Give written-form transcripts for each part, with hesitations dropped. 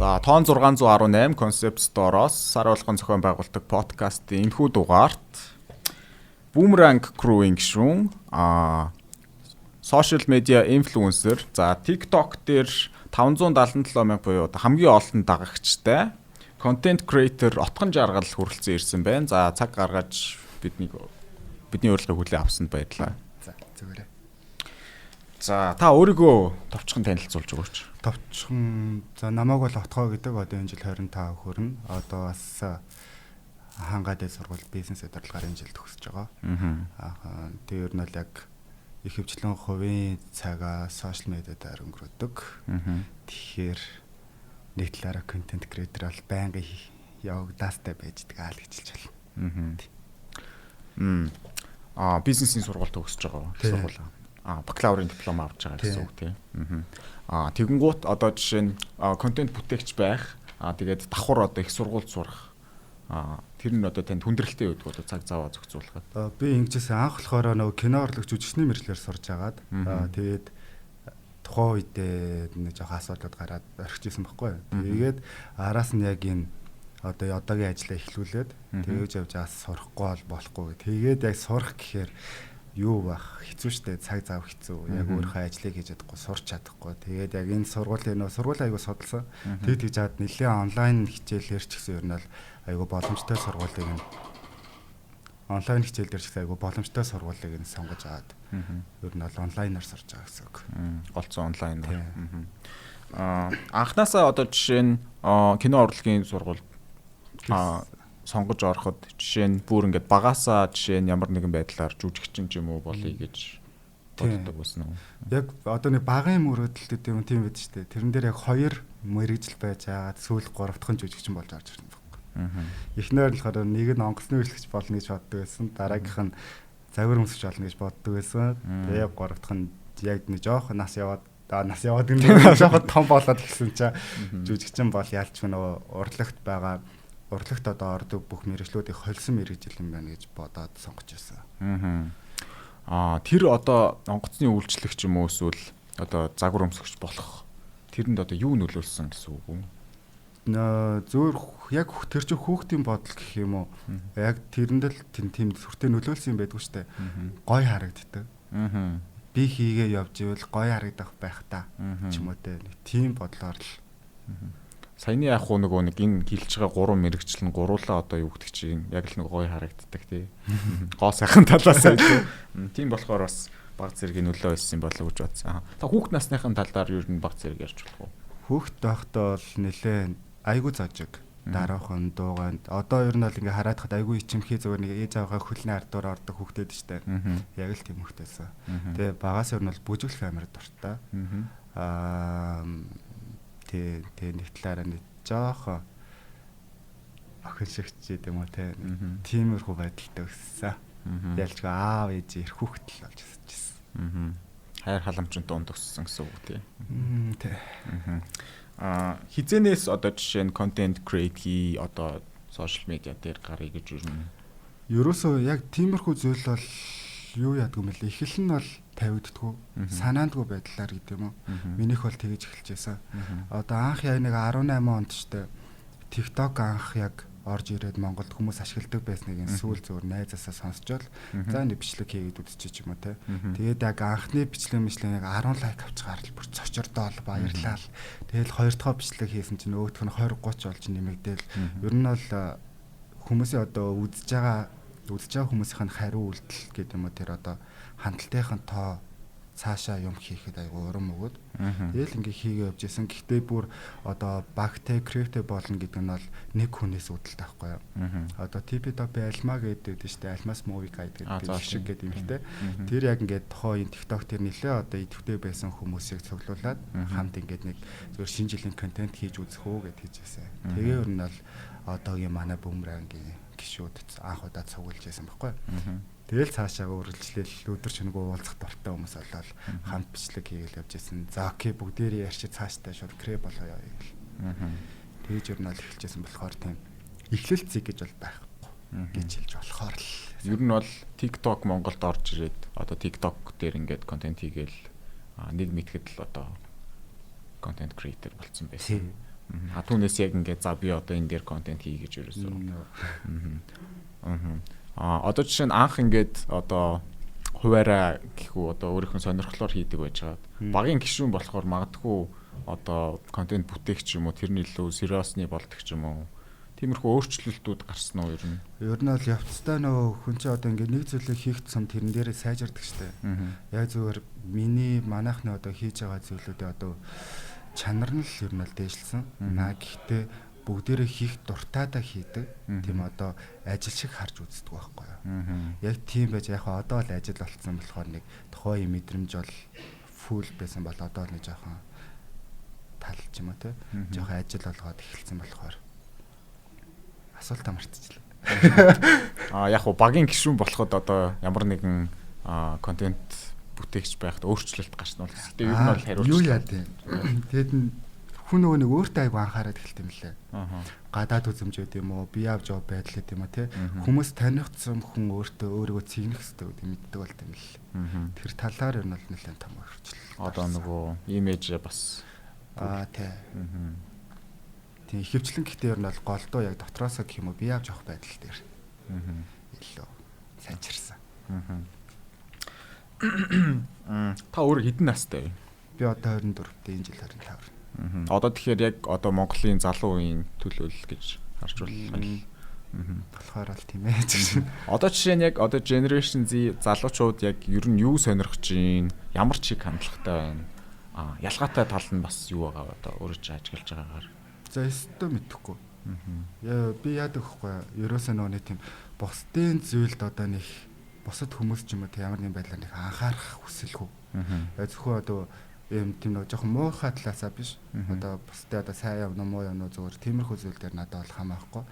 За тоон 618 Concept Store-оос сар болгон зохион байгуулдаг подкастын энэхүү дугаарт Boomerang Crew-ийн гишүүн social media influencer за TikTok дээр 577 мянга буюу хамгийн олон дагагчтай content creator Отхон Жаргал хүрэлцэн ирсэн байна. За цаг гаргаж бидний урилгыг хүлээн авсанд баярлалаа. За зүгээрээ. За та өөрийгөө товчхон танилцуулж өгөөч. Товчхон за намайг бол Отгоо гэдэг одоо энэ жил 25 хүрнэ. Одоо бас хангаадын сургууль бизнес удирдлагаар энэ жил төгсөж байгаа. Тэгээ ер нь л яг их хвчлэн хувийн цагаа сошиал медиадаар өнгөрөөдөг. Тэгэхээр нэг талаараа контент креатор бол байнгын явагдаастай байж байгаа л гэж хэлж байна. Бизнесийн сургууль төгсөж байгаа сургууль. Бакалаврын диплом авч байгаа гэсэн үг тийм. Тэгэнгუთ одоо жишээ нь контент бүтээгч байх. Тэгээд давхар одоо их сургуульд сурах. Тэр нь одоо танд хүндрэлтэй байдаг одоо цаг зав зохицуулахад. Би ингэжсэн анх болохоор нөгөө кино урлаг жүжигчний мэргэжлэр сурж агаад тэгээд тухайн үедээ нэг жоох асуудлууд гараад орхижсэн байхгүй. Тэгээд араас нь яг энэ одоо одоогийн ажлаа эхлүүлээд тэгэж явж байгаа сурахгүй болохгүй. Тэгээд яг сурах гэхээр юу байх хэцүү шттэ цаг зав хэцүү яг өөрийнхөө ажлыг хийж чадахгүй сурч чадахгүй тэгээд яг энэ сургуулийн аягүй судалсан тэгж хаад нэлээ онлайн хичээлээр ч гэсэн ер нь аягүй боломжтой сургуулийг нь онлайн хичээл дээр ч гэсэн аягүй боломжтой сургуулийг нь сонгож аваад ер нь онлайнаар сурж байгаа гэсэн үг. Голцоо онлайнаар. Анхнаасаа одоо жишээ нь кино урлагийн сургууль сонгож ороход жишээ нь бүр ингээд багаасаа жишээ нь ямар нэгэн байдлаар жүжигчин ч юм уу болъё гэж боддог байсан уу? Яг одоо нэг багын мөрөөдөлтөд юм тийм байд штэ. Тэрэн дээр яг 2 мэрэгжил байж байгаа сүүл 3 дахь жүжигчин болж орж ирсэн байхгүй. Эхнээр нь болохоор нэг нь онгоцны үйлчлэгч болно гэж боддог байсан. Дараагийнх нь загвар өмсгч болно гэж боддог байсан. Тэгээ 3 дахь нь яг нэг жоох нас яваад гэнэ жоох том болоод гисэн чинь жүжигчин бол ялч нөгөө урлагт байгаа урлагт одоо ордог бүх мэрэгжлүүдийг холсон мэрэгжил юм байна гэж бодоод сонгож байсан. Тэр одоо онгоцны үйлчлэгч юм уу эсвэл одоо загвар өмсгч болох тэрэнд одоо юу нөлөөлсөн гэсэн үг үү? Зөөр яг тэр чинь хүүхдийн бодол гэх юм уу? Яг тэрэнд л тийм сүртэй нөлөөлсөн юм байдгүй шүү дээ. Гой харагддаг. Би хийгээ явж ивэл гой харагдах байх та ч юм уу те. Тийм бодлоор л саяны яг хуу нөгөө нэг энэ хилж байгаа 3 мэрэгчлэн гуруулаа одоо юу гэдэг чинь яг л нэг гоё харагддаг тий. Гоо сайхан талаас нь тийм болохоор бас баг зэргийн нөлөө байсан болов уу гэж бодсон. Та хүүхд насныхын талаар юу н баг зэрэг ярьж болох уу? Хүүхд байхдаа бол нэлээ айгу зажиг дараахан дууганд одоо ер нь бол ингээ хараад хад айгу ичимхий зүгээр нэг ээж аваагаа хөлний ардуур ордог хүүхдэд штэ. Яг л тийм хүүхдээсэн. Тэгээ багаас ер нь бол бүжиглэх амар дуртай. Тэгээ нэг талаараа нэг жоох охин шигч юм уу те тиймэрхүү байдалтай өссөн. Ялчгаа аав ээж ирэх хүүхдэл болж өсчихсэн. Хайр халамжтай унд өссөн гэсэн үг тий. Тий. Хизэнээс одоо жишээ нь контент create хий одоо сошиал медиа дээр гарыг гэж үрнэ. Ерөөсөө яг тиймэрхүү зүйл бол юу яадаг юм бэлээ. Эхлэл нь бол тавигддггүй санаандгүй байдлаар гэдэг юм уу. Минийх бол тэгэж эхэлж байсан. Одоо анх яг нэг 18 онд штэ TikTok анх яг орж ирээд Монголд хүмүүс ашигладаг байсныг сүүл зөвөр найзаасаа сонсчоод за нэг бичлэг хийгээд үзчихэж юм уу те. Тэгээд яг анхны бичлэг нэг 10 лайк авчихаар л бүр цочордоол баярлал. Тэгэл хоёр дахь бичлэг хийсэн чинь өөх нь 20 30 болж нэмэгдээл. Ер нь бол хүмүүсийн одоо үзэж байгаа хүмүүсийн хариу үйлдэл гэдэг юм уу тэр одоо хандлтынхын тоо цаашаа юм хийхэд айгу урам өгöd. Тэгэл ингээ хийгээ явж исэн. Гэхдээ бүр одоо багтай креатив болно гэдэг нь бол нэг хүнээс үүдэлтэй байхгүй юу? Одоо TP-Top Альма гэдэг дээ штэ. Альмас Movie Guide гэдэг шиг гэдэг юм хтэй. Тэр яг ингээ тухайн TikTok тэр нэлээ одоо идэвхтэй байсан хүмүүсийг цуглуулад хамт ингээд нэг зөвхөн шинэ жилийн контент хийж үзэх үү гэж хэлжсэн. Тэгээ ер нь бол одоогийн манай Boomerang-ийн гişүүд анх удаа цуглуулж байсан байхгүй юу? Тэгэл цаашаа үргэлжлэл өдөр чөнөгүй уулзах дуртай хүмүүс болол хамт бичлэг хийгээл явж исэн. За окей бүгдээрээ ярьчих цааштай шууд крэп болоо яа гэл. Тэгж журнал эхэлжсэн болохоор тийм эхлэлцэг гэж бол байхгүй гэж хэлж болохоор л. Ер нь бол TikTok Монголд орж ирээд одоо TikTok дээр ингээд контент хийгээл нэг мэтгэд л одоо контент креатор болсон байсан. Түүнээс яг ингээд за би одоо энэ дээр контент хий гэж ерөөсөө. Одоо жишээ нь анх ингээд одоо хуваараа гэхүү одоо өөрийнхөө сонирхлоор хийдэг байж байгаа. Багийн гишүүн болохоор магадгүй одоо контент бүтээгч юм уу тэрний илүү сериосны болдог ч юм уу. Тиймэрхүү өөрчлөлтүүд гарсан уу ер нь? Ер нь бол явцдаа нөгөө хүн чинь одоо ингээд нэг зүйлийг хийх тусам тэрэн дээрээ сайжирдаг штэ. Яг зүгээр манайхны одоо хийж байгаа зүйлүүдээ одоо чанар нь л ер нь л дээшлсэн. Гэхдээ бүгдээрээ хийх дуртайдаа хийдэг. Тийм одоо ажил шиг харж үздэг байхгүй юу. Яг тийм байж яг одоо л ажил болцсон болохоор нэг тухайн мэдрэмж бол фул байсан бол одоо нэг жоохон талч юм уу те. Жоохон ажил болгоод эхэлсэн болохоор асуултаа мартчихлаа. Яг багийн гишүүн болоход одоо ямар нэгэн контент бүтээгч байхад өөрчлөлт гарсан бол гэхдээ ер нь бол хариулт. Юу яа тийм. Тэгэд хүн нөгөө нэг өөртөө айгу анхаарал эхэлт юм лээ. Гадаад үзэмжүүд юм уу, бие авч явах байдал гэдэг юм уу те. Хүмүүс танихдсан хүн өөрийгөө цэгнэх хэрэгтэй гэдэг мэддэг болт юм л. Тэр талаар ер нь бол нэлээд том өөрчлөлт. Одоо нөгөө имиж бас тий. Тийм ихэвчлэн гэхдээ ер нь бол голдоо яг дотроосоо гэх юм уу бие авч явах байдал дээр. Илүү сайжирсан. Та өөр хэдэн настай вэ? Би одоо 24-тэй, энэ жил 25. Одоо тэгэхээр яг одоо Монголын залуу үеийн төлөөлөл гэж харж байна. Болохоор л тийм ээ. Одоо жишээ нь яг одоо Generation Z залуучууд яг ер нь юу сонирхож байна? Ямар чиг хандлагатай байна? Ялгаатай тал нь бас юу байгаа одоо өөрөө ч ажиглаж байгаагаар. За өстө мэдэхгүй. Би яадаг вэ? Ерөөсөө нөгөө тийм бусдын зүйлд одоо нэг бусад хүмүүс ч юм уу ямар нэгэн байдлаар нэг анхаарах хүсэлгүй. Зөвхөн одоо юм тийм нэг жоохон муухай талаасаа биш. Одоо бусдад одоо сайн явна муу явна зүгээр тиймэрхүү зүйл дээр надад бол хамаахгүй.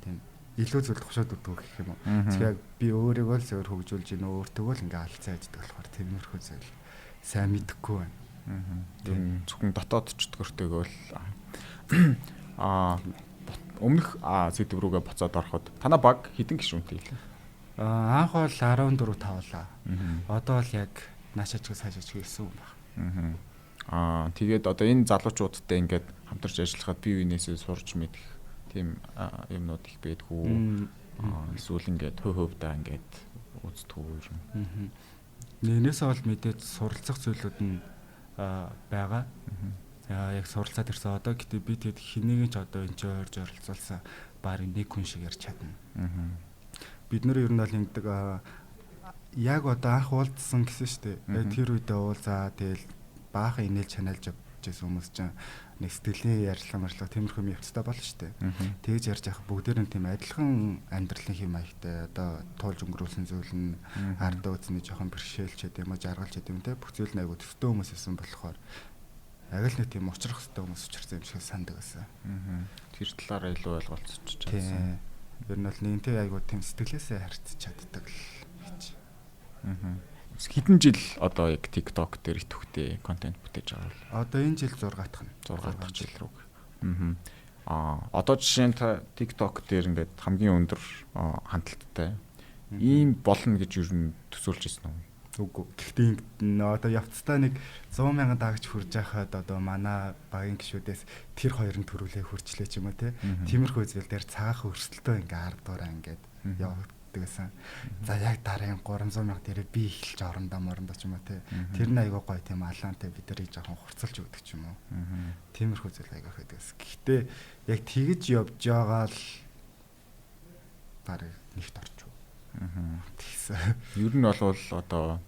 Тийм илүү зүйл тушаад өгдөг гэх юм уу. Тэгэхээр би өөрийгөө л зөвөр хөгжүүлж гин өөртөө л ингээ алцаа яждаг болохоор тиймэрхүү зүйл сайн мэдэхгүй байна. Тийм зөвхөн дотоод чөтгөртэйгөө л өмнөх сэдв рүүгээ буцаад ороход танаа баг хэдэн гишүүнтэй хэлээ? Анх бол 14 тавлаа. Одоо л яг нааш ажиг сайжиж хийсэн юм байна. Тэгээд одоо энэ залуучуудтай ингээд хамтарч ажиллахад бие биенээсээ сурч мэдэх тийм юмнууд их байдгүй. Эсвэл ингээд хувьдаа ингээд үздэггүй юм. Нэгнээсээ бол мэдээд суралцах зүйлүүд нь байгаа. Яг суралцаад ирсэн. Одоо гэтээ би тэгэд хэнийг ч одоо энэ ч ойрж оролцуулсан барин нэг хүн шиг ярьж чадна. Бид нэр ер нь бол ингэдэг яг одоо анх уулзсан гэсэн шүү дээ. Яг тэр үедээ уулзаа тэгэл баахан инээл чаналж авчихсан хүмүүс чинь нэг сэтгэлийн ярьлага тиймэрхүү юм явцтай болно шүү дээ. Тэгж ярьж явах бүгдээр нь тийм адилхан амьдралын хэм маягтай одоо туулж өнгөрүүлсэн зүйл нь ардаа үзний жоохон бэрхшээлч гэдэг юм уу жаргалч гэдэг юм те бүх зүйл нь айгу төстэй хүмүүс байсан болохоор яг л нэг тийм учрах хэвээр хүмүүс учирсан юм шиг сандаг байсан. Тэр талаараа илүү ойлголцож чадсан. Ер нь бол нэгнтэй айгу тийм сэтгэлээсээ харьцаж чаддаг л гэж. Хэдэн жил одоо яг TikTok дээр идэвхтэй контент бүтээж байгаа бол? Одоо энэ жил 6 дахь нь. 6 дахь жил рүү. Одоо жишээ нь TikTok дээр ингээд хамгийн өндөр хандлттай ийм болно гэж ер нь төсөөлж ирсэн үү? Үгүй. Гэхдээ одоо явцдаа нэг 100,000 дагч хүрж байхад одоо манай багийн гишүүдээс тэр хоёрын төрүүлээ хүрчлээ ч юм уу те. Тиймэрхүү зүйл дээр цагаах өрсөлдөө ингээ ардуураа ингээд явагддаг гэсэн. За яг дараагийн 300,000 дээрээ би эхэлж орондоо ч юм уу те. Тэр нь айгүй гоё тийм алаантай бид нарыг жоохон хурцлж өгдөг ч юм уу. Тиймэрхүү зүйл айгүй хэдэгс. Гэхдээ яг тэгж явж байгаа л барыг нэгт орч. Ер нь бол одоо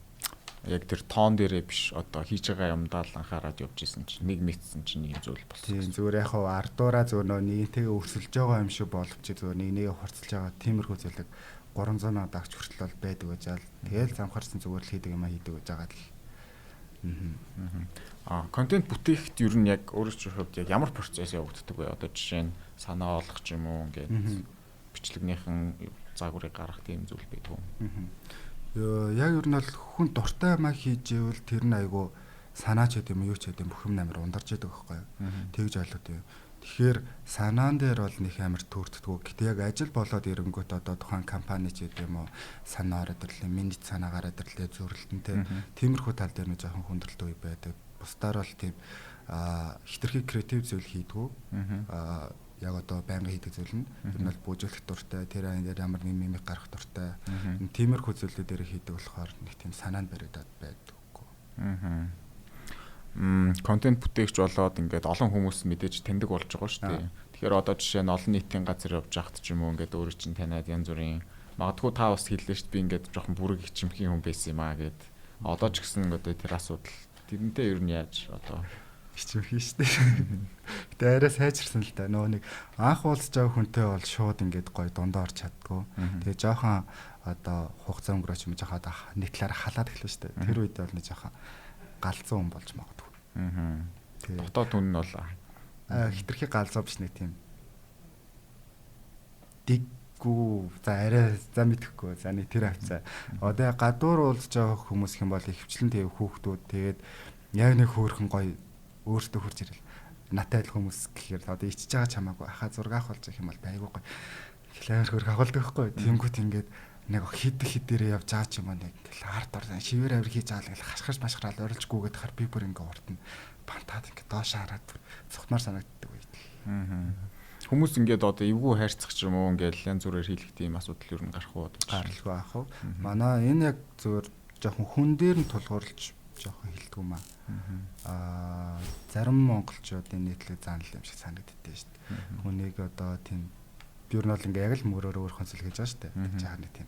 яг тэр тоон дээрээ биш одоо хийж байгаа юмдаа л анхаарал явж исэн чинь нэг мэдсэн чинь нэг зүйл болсон. Тийм зүгээр яг ардуура зөв нэгнтэйгээ өрсөлдөж байгаа юм шиг боловч зөв нэгнийгээ хурцлж байгаа тиймэрхүү зүйлэг 300,000 дагч хүртэл бол байдаг гэж аал тэгэл замхарсан зүгээр л хийдэг юм хийдэг гэж байгаа л. Контент бүтээхэд ер нь яг өөрөөсөө хувьд яг ямар процесс явагддаг вэ? Одоо жишээ нь санаа олох ч юм уу ингээд бичлэгнийхэн загварыг гаргах тийм зүйл байдаг юм. Яг ер нь бол хүн дуртай маяг хийж ивэл тэр нь айгу санаач гэдэг юм юу ч гэдэг юм бүх юм амар ундарч идэг байхгүй юу. Тэгж ойлгоод юм. Тэгэхээр санаан дээр бол нэг амар төртдгүү. Гэтэ яг ажил болоод ирэнгүүт одоо тухайн компани ч гэдэг юм уу санаа ороод ирлээ, минут санаа гараад ирлээ, зөрлөлтөнтэй. Тиймэрхүү тал дээр нэг жоохон хүндрэлт үе байдаг. бусдаар бол тийм хитрхи креатив зүйл хийдгүү. Яг одоо байнга хийдэг зүйл нь ер нь бол бүжиглэх дуртай, тэр айн дээр ямар нэг мимик гарах дуртай. Тиймэрхүү зүйлүүд дээр хийдэг болохоор нэг тийм санаанд баригдаад байдаггүй. Контент бүтээгч болоод ингээд олон хүмүүс мэдээж таньдаг болж байгаа шүү дээ. Тэгэхээр одоо жишээ нь олон нийтийн газар явж байхад ч юм уу ингээд өөрөө чинь таниад янз бүрийн магадгүй та бас хэллээ шүү дээ. Би ингээд жоохон бүрэг ичимхий хүн байсан юм аа гэд. Одоо ч гэсэн одоо тэр асуудал тэрнтэй ер нь яаж одоо хичмэх шүү дээ. Гэтэ арай сайжирсан л да. Нөгөө нэг анх уулзж байгаа хүнтэй бол шууд ингээд гоё дундаа орч чаддгүй. Тэгээ жоохон одоо хугацаа өнгөрөөч юм жоохон одоо нэг талаараа халаад эхлэв шүү дээ. Тэр үед бол нэг жоохон галзуу хүн болж магадгүй. Тэгээ дотоод хүн нь бол хитрхи галзуу биш нэг тийм диггүй за арай за мэдэхгүй за нэг тэр хавцаа. Одоо гадуур уулзж байгаа хүмүүс хэм бол ихвчлэн тэг хүүхдүүд тэгээд яг нэг хөөрхөн гоё өөртөө хурж ирэл натай адил хүмүүс гэхээр одоо ичж байгаа чамаагүй ахаа зураг авах болж байгаа юм бол байгуу гоё хэлээр хөрх авалдаг байхгүй тиймгүүт ингээд нэг хидэрээ явж байгаа ч юм уу нэг ингээл ард орсон шивээр авир хийж байгаа л ингээл хашгирч машграал орилжгүйгээд хар би бүр ингээд урд нь бантаад ингээд доош хараад цухнаар санагддаг үед. Хүмүүс ингээд одоо эвгүй хайрцах ч юм уу ингээд янз бүрээр хийлэх тийм асуудал ер нь гарах уу гаралгүй аах уу. Манай энэ яг зөвөр жоохон хүн дээр нь тулгуурлаж жоохон хилдэг юм аа. Зарим монголчуудын нийтлэг заанал юм шиг санагддээ шүү дээ. Хүнийг одоо тийм би ер нь бол ингээ яг л мөрөөр өөрхөн сэлгэж байгаа шүү дээ. Жаахан нэг тийм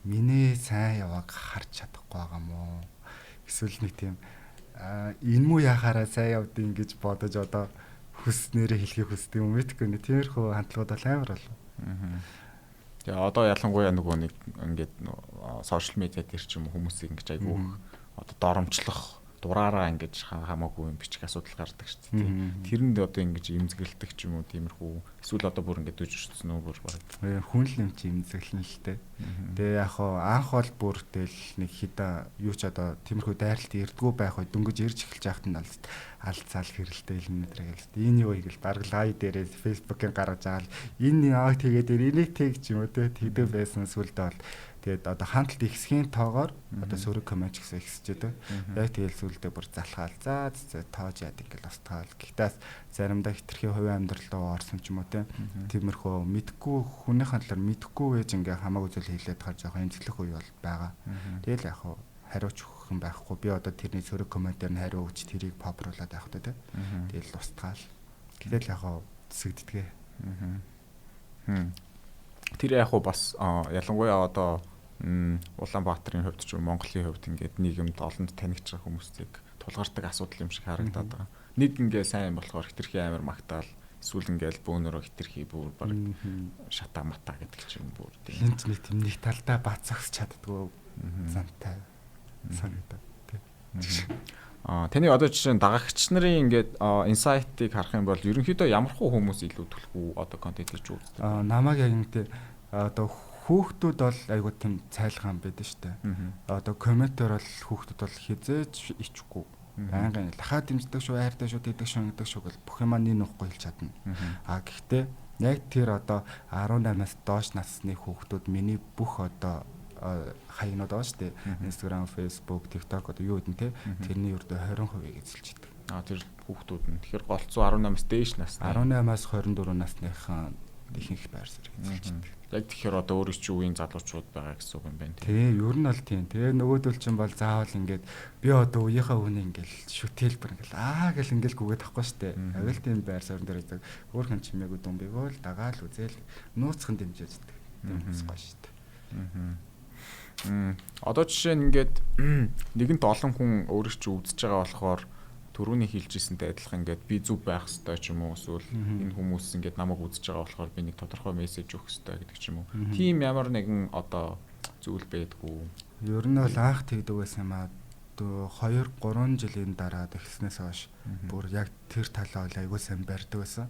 миний сайн явааг харж чадахгүй байгаа мó. Эсвэл нэг тийм энэ муу яхаараа сайн явдیں۔ Гэж бодож одоо хүснээрээ хэлхийг хүсдэг юм мэдгүй нэ. Тиймэрхүү хандлагууд бол амар болов. Тэгээ одоо ялангуяа нөгөө нэг ингээд сошиал медиа дээр ч юм хүмүүсийг ингэж айгүйх одоо доромжлох дураараа ингэж хамаагүй юм бичих асуудал гардаг шүү дээ. Тэрэнд одоо ингэж имзэглэдэг ч юм уу тиймэрхүү эсвэл одоо бүр ингэж дүжирсэн үү бүр баг. Хүн л юм чи имзэглэн л тээ. Тэгээ яг анх бол бүр тэл нэг хидаа юу ч одоо тиймэрхүү дайралт эрдгүү байх бай дөнгөж ирж эхэлж яхад нь алцаал хэрэлтэй илнэдрэг л. Энэ юу ийгэл баг лайв дээрээ фэйсбүүкийн гаргаж агаал энэ яаг тэгээд энийг тэг ч юм уу тэгдэг байсан сүлдээ бол тэгээд одоо хандлт ихсхийн тоогоор одоо сөрөг коммент гэсэн ихсчихэд яг тэгэл сүлдээ бүр залхаал за тоож яад ингээл устгаал гэхдээ заримдаа хитрхи хувийн амьдралдаа орсон ч юм уу тиймэрхүү мэдхгүй хүнийхэн талаар мэдхгүй байж ингээ хамаагүй зүйл хэлээд тахаар жоохон эмзэглэх үе бол байгаа. Тэгэл яг хариуч өгөх юм байхгүй би одоо тэрний сөрөг комментээр нь хариу өгч тэрийг попруулаад авах гэдэг. Тэгэл устгаал. Гэтэл яг зэсэгддгээ. Тэр яг бас ялангуяа одоо Улаанбаатарын хувьд ч Монголын хувьд ингээд нийгэмд олонд танигч байгаа хүмүүсийг тулгардаг асуудал юм шиг харагдаад байгаа. Нэг ингээ сайн болохоор хитрхи амар магтаал эсвэл ингээл бөөнөрөө хитрхи бүр баг шатаа матаа гэдэг ч юм бүр тийм. Хинч нэг тийм нэг талдаа бацагс чаддгүй зантай санагдаад тийм. Таны одоо жишээ нь дагагч нарын ингээд инсайтыг харах юм бол ерөнхийдөө ямархуу хүмүүс илүү төлөв одоо контент хийж үздэг. Намайг яг ингээд одоо хүүхдүүд бол айгуу тийм цайлгаан байдаг шүү дээ. Одоо комментээр бол хүүхдүүд бол хизээж ичгүй. Байнгын лахаа дэмждэг шүү, хайртай шүү, тэгдэг шүү гэдэг шүү гэл бүх юм нин уухгүй хэлж чадна. Гэхдээ яг тэр одоо 18-аас доош насны хүүхдүүд миний бүх одоо хаягнууд байгаа шүү дээ. Instagram, Facebook, TikTok одоо юу гэдэг те тэрний өрдөө 20% эзэлж идэг. Тэр хүүхдүүд нь тэгэхээр голцоо 18-аас дээш насны 18-аас 24 насныхан ихэнх байр суурь эзэлж идэг. Яг тэгэхээр одоо өөрөө чи үеийн залуучууд байгаа гэсэн үг юм байна тий. Ер нь бол тийм. Тэгээ нөгөөдөл чинь бол заавал ингээд би одоо үеийнхээ хүнийг ингээд шүтээлбэр ингээд гэл ингээд гүгээд тахгүй штэ. Авил тийм байр суурин дээр байдаг. Өөрхөн чимээгүй дүнбэгөө л дагаал үзэл нууцхан дэмжиж байдаг. Тийм бас гоё штэ. Одоо жишээ нь ингээд нэгэнт олон хүн өөрөө чи үзэж байгаа болохоор түрүүний хэлжсэнтэй адилхан ингээд би зүв байх хэрэгтэй ч юм уу эсвэл энэ хүмүүс ингээд намайг үзэж байгаа болохоор би нэг тодорхой мессеж өгөх хэрэгтэй гэдэг ч юм уу. Тийм ямар нэгэн одоо зүйл байдгүй. Ер нь бол анх тэгдэг байсан юм аа. 2-3 жилийн дараа тэгснээс хойш бүр яг тэр талаа айгуу сайн барьдаг байсан.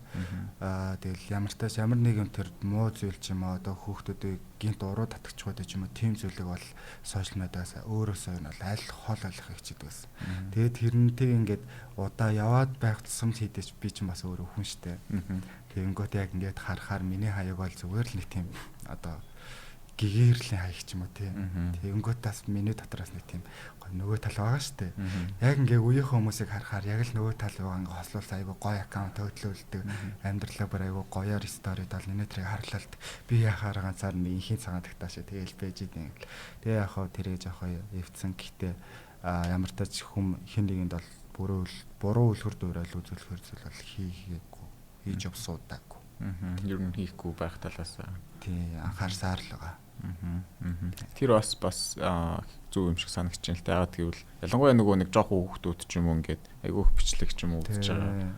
Тэгэл ямар нэг юм тэр муу зүйл ч юм аа одоо хүүхдүүдийг гинт уруу татчих байдаг ч юм уу тийм зүйлийг бол сошиал медиас өөрөөсөө нь бол аль хол алах хичээдэг байсан. Тэгээд тэрнтэй ингээд удаа яваад байх тусам хийдэж би ч бас өөрөө хүн штэ. Тэгэнгүүт яг ингээд харахаар миний хаяг бол зүгээр л нэг тийм одоо гэгэрлийн хаяг ч юм уу тий. Тэгэнгүүт бас миний дотроос нэг тийм гоё нөгөө тал байгаа штэ. Яг ингээ үеийнхээ хүмүүсийг харахаар яг л нөгөө тал байгаа ингээ хослуулсан айгу гоё аккаунт хөтлөөлдөг амьдралаа бүр айгу гоёор стори дал нэнэтрийг харлалт би яхаар ганцаар нэг инхийн цагаан тагтаашаа тэгэл байж идэв. Тэгээ яг хаа тэрээ жоохоо эвцэн гэхдээ ямар ч тач хүм хэн нэгэнд бол буруу үлгэр дуурайл үзүүлэхэр зүйл бол хийгээгүй хийж явсуудаагүй. Ер нь хийхгүй байх талаас тий анхаарсаар л байгаа. Тэр бас зөв юм шиг санагч юм л таагаад гэвэл ялангуяа нөгөө нэг жоохон хүүхдүүд ч юм уу ингээд айгүйх бичлэг ч юм уу үзэж байгаа.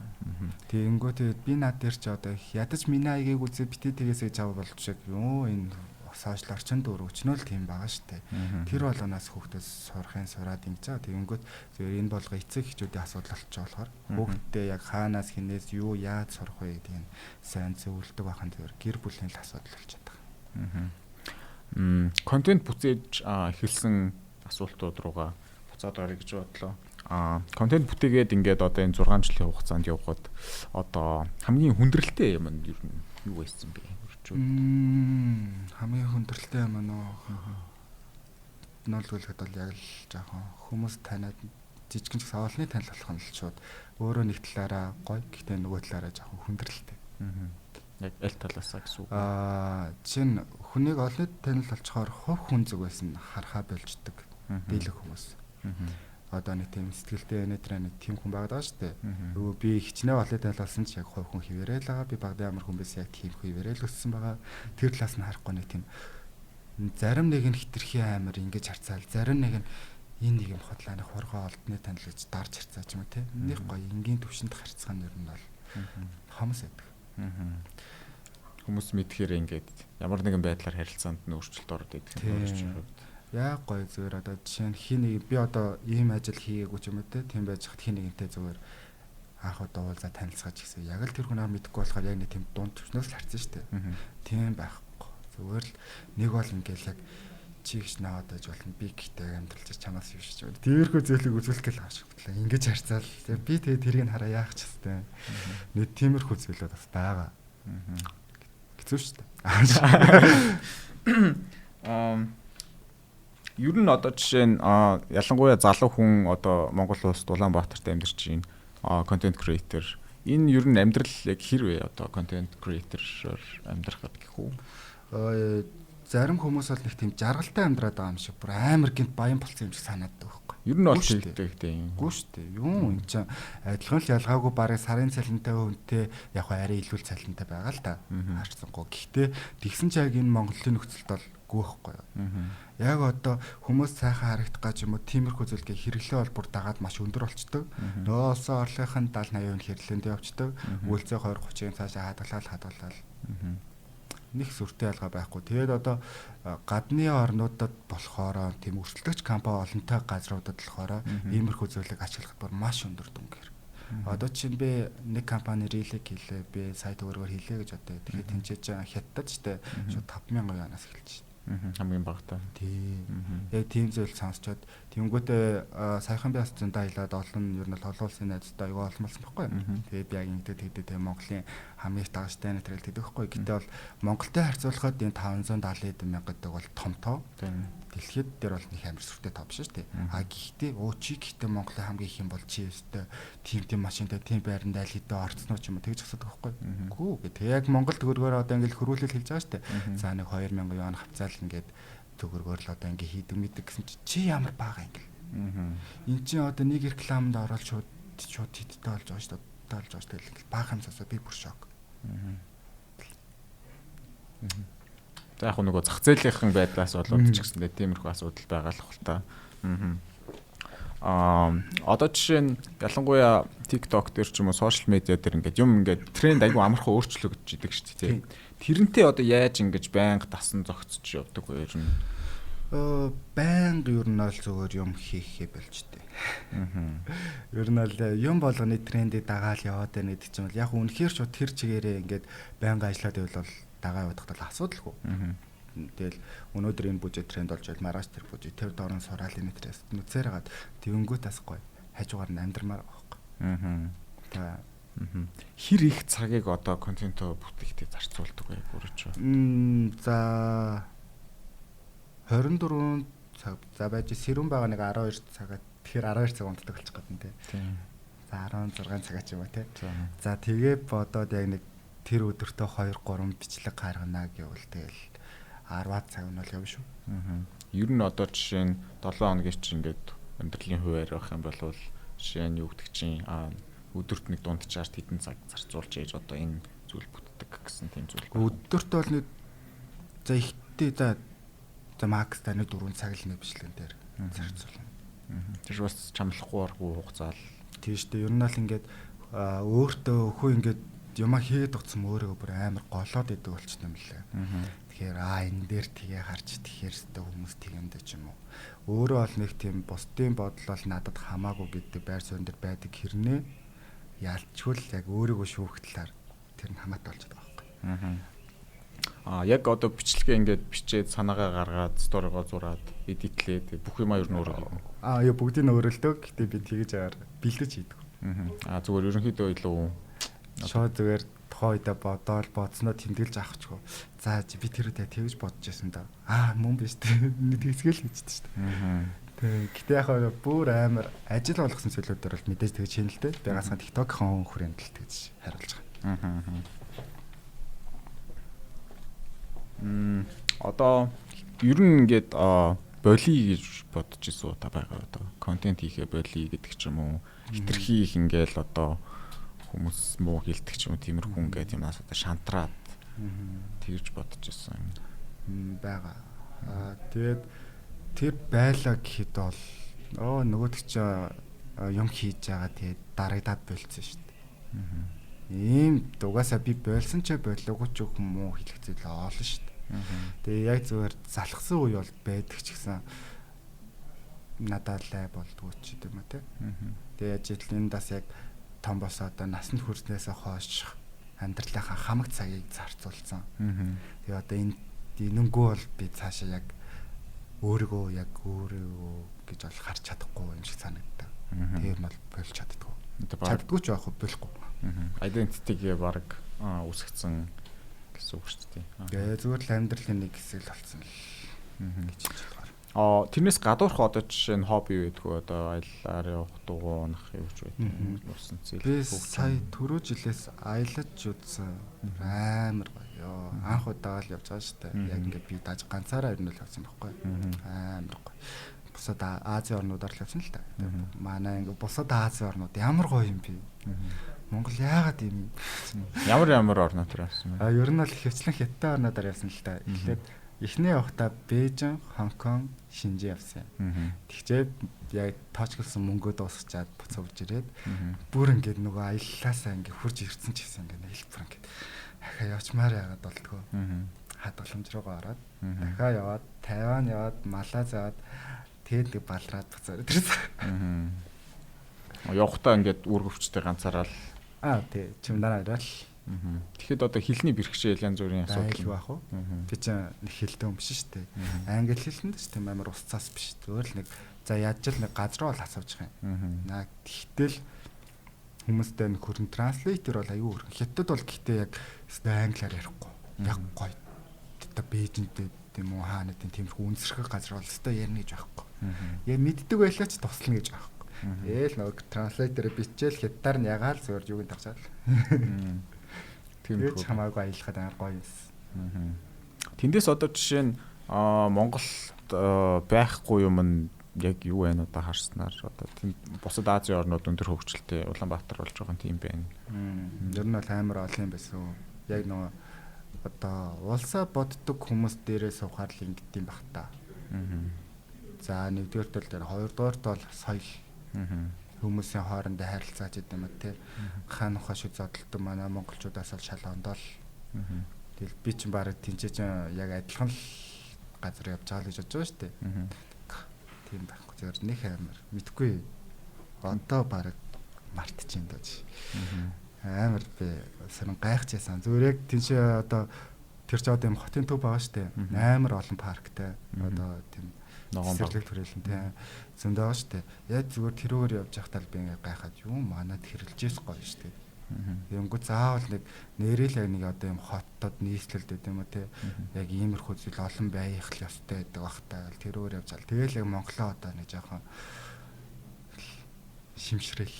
Тэгэнгүүт би над дээр ч одоо ядаж миний аягийг үзээ битээ тгээс гэж авах болж шиг ёо энэ сошиал орчин дүүр өчнөө л тийм байгаа штэ. Тэр болгоноос хүүхдээс сурахын сураад ингэж байгаа. Тэгэнгүүт зөв энэ болго эцэг эхчүүдийн асуудал болчих болохоор хүүхдтэй яг хаанаас хинээс юу яаж сурах вэ гэдэг нь сайн зөвлөдөг байхын тулд гэр бүлийн л асуудал болж байгаа. Контент бүтээж эхэлсэн асуултууд руугаа буцаад орё гэж бодлоо. Контент бүтээгээд ингээд одоо энэ 6 жилийн хугацаанд явхад одоо хамгийн хүндрэлтэй юм нь ер нь юу байсан бэ? Хамгийн хүндрэлтэй юм нөө нөлөөлөхөд бол яг л жоохон хүмүүс таниад жижигэн ч олонний танил болох нь л шууд өөрөө нэг талаараа гоё гэхдээ нөгөө талаараа жоохон хүндрэлтэй. Яг аль талаасаа гэсэн үг. Чин хүнийг олонний танил болчоор хувь хүн зүг байсан харахаа болждаг дийлэх хүмүүс. Одоо нэг тийм сэтгэлдээ нэтра нэг тийм хүн байгаа шүү дээ. Өө би хичнээн олонний танил болсон ч яг хувь хүн хിവэрэл байгаа. Би багада ямар хүн байсан яг тийм хിവэрэл өссөн байгаа. Тэр талаас нь харахгүй нэг тийм зарим нэг нь хитрхи амар ингэж харцаал, зарим нэг нь энэ нэг юм хотлооны хургаа олдны танил гэж дарж харцаа ч юм уу те. Нэг гоё энгийн төвшөнд харьцах нь ер нь бол хомс байдаг. Хүмүүс мэдхээр ингээд ямар нэгэн байдлаар харилцаанд нь өөрчлөлт ороод идэх юм байна. Яг гоё зүгээр одоо жишээ нь хин нэг би одоо ийм ажил хийгээгүй ч юм уу те. Тийм байж хат хин нэгэнтэй зүгээр анх удаа уулзаа танилцгаач гэсэн. Яг л тэр хүнээ мэдгүй болохоор яг нэг тийм дунд төвчнөөс л харцсан шүү дээ. Тийм байхгүй. Зүгээр л нэг бол ингээл яг чигш наваад байж болно. Би гэхдээ амьдралч чамаас юу шиж байна. Тиймэрхүү зүйлийг үзүүлэх гэл хааш хөтлөө. Ингэж харцаал. Би тэгээ тэрийг хараа яах ч хэвтэй. Нэг тиймэрхүү зүйлүүд бас байгаа. Хэцүү шүү дээ. Ер нь одоо жишээ нь ялангуяа залуу хүн одоо Монгол улсад Улаанбаатарт амьдарч байна. Контент креатор. Энэ ер нь амьдрал яг хэрвээ одоо контент креатороор амьдрахад гэх үү? Зарим хүмүүс бол нэг тийм жаргалтай амьдраад байгаа юм шиг бүр амар гинт баян болсон юм шиг санагддаг байхгүй. Ер нь бол тэгтэй юм. Үгүй шүү дээ. Юу энэ чинь адилхан л ялгаагүй барыг сарын цалинтай хүнтэй яг арай илүү цалинтай байгаа л та. Харцсангүй. Гэхдээ тэгсэн ч яг энэ Монголын нөхцөлд бол гүйхгүй. Яг одоо хүмүүс сайхан харагдах гэж юм уу тиймэрхүү зүйлгээ хэрэглээ бол бүр дагаад маш өндөр болчдөг. Нөөсөө орлогын 70-80% хэрлэнд явцдаг. Үйлцээ 20-30-ын цаашаа хадгалаад нэг сүртэй ялгаа байхгүй. Тэгээд одоо гадны орнуудад болохоор тийм өрсөлдөгч компани олонтой газруудад болохоор иймэрхүү зүйлийг ашиглах бүр маш өндөр дүнгээр. Одоо чинь би нэг компани рилэг хийлээ, би сая төгрөгөөр хийлээ гэж одоо тэгээд тэнцээж хятадд ч тэ шууд 5,000 янаас эхэлж байна. Хамгийн багтаа. Тийм. Яг тийм зүйл сонсчод тэнгүүтээ саяхан би бас зөндөө аялаад олон ер нь холуулсан найзтай аяга олмолсон байхгүй. Тэгээд би яг ингэдэг тэгдэг Монголын хамгийн их дагажтай нэтрэл тэгдэг байхгүй. Гэтэ бол Монголтой харьцуулахад энэ 570 эд мянга гэдэг бол том тоо. Дэлхийд дээр бол нэг амар сүртэй тоо биш шүү дээ. Гэхдээ гэхдээ Монголын хамгийн их юм бол чи өстэй тийм машинтай тийм байранд аль хэдэн орцноо ч юм уу тэгж асуудаг байхгүй. Гүү гэдэг. Яг Монгол төгрөгөөр одоо ингээл хөрвүүлэл хийж байгаа шүү дээ. За нэг 2,000 юан хавцаал ингээд төгрөгөөр л одоо ингээ хийдэг мэдэг гэсэн чи ямар бага ингээл. Энд чинь одоо нэг рекламанд ороод шууд хиттэй болж байгаа шүү дээ. Болж байгаа шүү дээ. Бага юмсаасаа би бүр шок. За яг нөгөө зах зээлийн байдлаас болоод ч гэсэндээ тиймэрхүү асуудал байгаа л хэл та. Одоо жишээ нь ялангуяа TikTok дээр ч юм уу сошиал медиа дээр ингээд юм ингээд тренд аягүй амархан өөрчлөгдөж идэг шүү дээ. Тэрнтэй одоо яаж ингэж байнга дасан зогцож явдаг вэ ер нь? Байнга ер нь бол зүгээр юм хийхээ болжтэй. Ер нь бол юм болгоны трендийг дагаал яваад байна гэдэг чинь бол яг үнэхээр ч тэр чигээрээ ингээд байнга ажиллаад байвал дагаа явах тал асуудалгүй. Тэгэл өнөөдөр энэ бүжиг тренд болж байл маргааш тэр бүжиг тэр доорн сураал энэ трест нүцээр хагаад тэнгүүт бас гоё хажуугаар нь амьдрмаар байгаа байхгүй. Хэр их цагийг одоо контентоо бүтээхдээ зарцуулдаг вэ бүрэж? За 24 цаг за байж сэрүүн байгаа нэг 12 цагаа тэгэхээр 12 цаг унтдаг болчих гээд нэ. Тийм. За 16 цагаа ч юм уу те. За. За тэгээ бодоод яг нэг тэр өдөртөө 2 3 бичлэг гаргана гэвэл тэгэл 10 цаг нь бол явна шүү. Ер нь одоо жишээ нь 7 хоногийн чинь ингээд амьдралын хуваар байх юм бол жишээ нь юу гэдэг чинь өдөрт нэг дунджаар хэдэн цаг зарцуулж яаж одоо энэ зүйл бүтдэг гэсэн тийм зүйл. Өдөрт бол нэг за ихтэй за макс таны 4 цаг л нэг бичлэгэн дээр зарцуулна. Тэр бас чамлахгүй аргагүй хугацаа л тийм шүү дээ. Ер нь бол ингээд өөртөө өхөө ингээд юма хийгээд утсан өөрийгөө бүр амар голоод идэг болчихсон юм лээ. Тэгэхээр энэ дээр тгээ харж тэгэхээр өстө хүмүүс тэгэндэ ч юм уу. Өөрөө бол нэг тийм бусдын бодол бол надад хамаагүй гэдэг байр суурин дээр байдаг хэрнээ ялчгүй л яг өөрийгөө шүүх талаар тэр нь хамаатай болчиход байгаа байхгүй. Яг одоо бичлэгээ ингээд бичээд санаагаа гаргаад сторигоо зураад эдитлээд бүх юмаа ер нь өөрөө. Яа бүгдийг нь өөрөлдөө. Гэтэ би тэгэж агаар бэлдэж хийдэг. Зүгээр ерөнхийдөө илүү шоо зүгээр тухайн үедээ бодоол бодсноо тэмдэглэж авчихгүй. За би тэр үедээ тэгж бодож байсан да. Мөн биш дээ. Тэгсгээл хийчихсэн шүү дээ. Гэтэ яг бүр амар ажил болгосон зүйлүүдээр бол мэдээж тэгж хийн л дээ. Би гасхан TikTok-ын хүрээнд л тэгж харуулж байгаа. Одоо ер нь ингээд боли гэж бодож ирсэн та байгаа одоо контент хийхээ боли гэдэг ч юм уу хитрхи их ингээл одоо хүмүүс муу хилдэг ч юм уу тиймэрхүү ингээд юмнаас одоо шантраад тэгж бодож ирсэн байгаа. Тэгээд тэр байлаа гэхэд бол нөгөөдөг чи юм хийж байгаа тэгээд дарагдаад болцсон шүү дээ. Ийм дугаасаа би болсон ч болоогүй ч юм уу хэлэх зүйл олон шүү дээ. Тэгээ яг зүгээр залхсан үе бол байдаг ч гэсэн надад лай болдгоо ч гэдэм үү те. Тэгээ ажидлын дас яг том босоо одоо насанд хүрснээс хойш амьдралынхаа хамаг цагийг зарцуулсан. Тэгээ одоо энэ энэнгүү бол би цаашаа яг өөрийгөө гэж бол харж чадахгүй юм шиг санагдав. Тэр нь бол болж чаддгүй. Чаддгүй ч яах вэ болохгүй. Identity-гээ баг үсгэсэн гэсэн үг шүү дээ. Тэгээ зүгээр л амьдралын нэг хэсэг л болсон л гэж хэлж байгаа. Тэрнээс гадуурх одоо жишээ нь хобби байдгүй одоо аяллаар явах дугуйнах юу ч байдаг. Усан зээл. Би сая түрүү жилээс аялаж үзсэн амар гоё. Анх удаа л явж байгаа шүү дээ. Яг ингээд би даж ганцаараа ирнэ л явсан байхгүй. Амар гоё. Бусад Азийн орнуудаар л явсан л та. Манай ингээд бусад Азийн орнууд ямар гоё юм бэ? Монгол яагаад юм? Ямар орнууд төр явсан бэ? Ер нь бол хөвчлэн хятад орнуудаар явсан л та. Эхлээд эхний явахдаа Бээжин, Хонконг, Шинжин явсан. Тэгчээ яг тоочглсон мөнгөө дуусчаад буцааж ирээд бүр ингээд нөгөө аяллаасаа ингээд хурж ирсэн ч гэсэн ингээд хэлбэр ингээд дахиад явчмаар яагаад болтгоо. Хад боломж руугаа ороод дахиад яваад Тайван яваад Малайз яваад тэгээд балраад буцаад ирсэн. Явахдаа ингээд үр хөвчтэй ганцаараа л тий чимдаа ирэл. Тэгэхэд одоо хэлний бэрхшээл янз бүрийн асуудал байх уу? Би ч нэг хэлдэг юм биш шүү дээ. Англи хэлэнд ч тийм амар ус цаас биш. Зүгээр л нэг за яаж л нэг газар бол асууж байгаа юм. Наа тэгтэл хүмүүстэй нэг хөрн транслейтер бол аюу хөрн. Хятад бол гэхдээ яг англиар ярихгүй. Яг гоё. Одоо Бээжинд тийм үү хаана тиймэрхүү үнсэрхэг газар бол өстой ярина гэж байхгүй. Яг мэддэг байлаа ч туслана гэж байхгүй. Ээл нэг транслейтер бичээл хятадаар нь ягаал зүгээр юуг тагчаал. Тэгээд хамаагүй аялахад амар гоё юмсэн. Тэндээс одоо жишээ нь Монголд байхгүй юм нь яг юу байна одоо харснаар одоо тэнд бусад Азийн орнууд өндөр хөгжилтэй Улаанбаатар болж байгаа юм байна. Ер нь бол амар олон юм байсан. Яг нөгөө одоо улсаа боддог хүмүүс дээрээ суухаар л ингэдэм бах та. За нэгдүгээр тал дээр хоёрдугаар тал соёл. Хүмүүсийн хоорондоо харилцаач гэдэг юм те. Хаан ухаа шиг зодтолтой манай монголчуудаас л шал ондоол. Тэгэл би ч баг тэнцэж яг адилхан л газар явж байгаа л гэж бодож байгаа шүү дээ. Тийм байхгүй зөвөр нэг амар мэдгүй. Одоо баг мартчихин дооч. Амар би сонин гайхчихсан. Зүгээр яг тэнцээ одоо тэр ч одоо юм хотын төв байгаа шүү дээ. Амар олон парктай. Одоо тийм ногоон төрөлн тийм зөндөө байгаа шүү дээ. Яг зүгээр тэрүүгээр явж байхдаа би ингээ гайхаад юу манад хэрэлжээс гоё шүү дээ. Тэнгүү заавал нэг нэрэл яг нэг одоо юм хотод нийслэлд гэдэг юм уу те. Яг иймэрхүү зүйл олон байх л ёстой гэдэг бахтай. Тэрөөр явж байгаа. Тэгэл яг Монголоо одоо нэг жоохон шимшрээх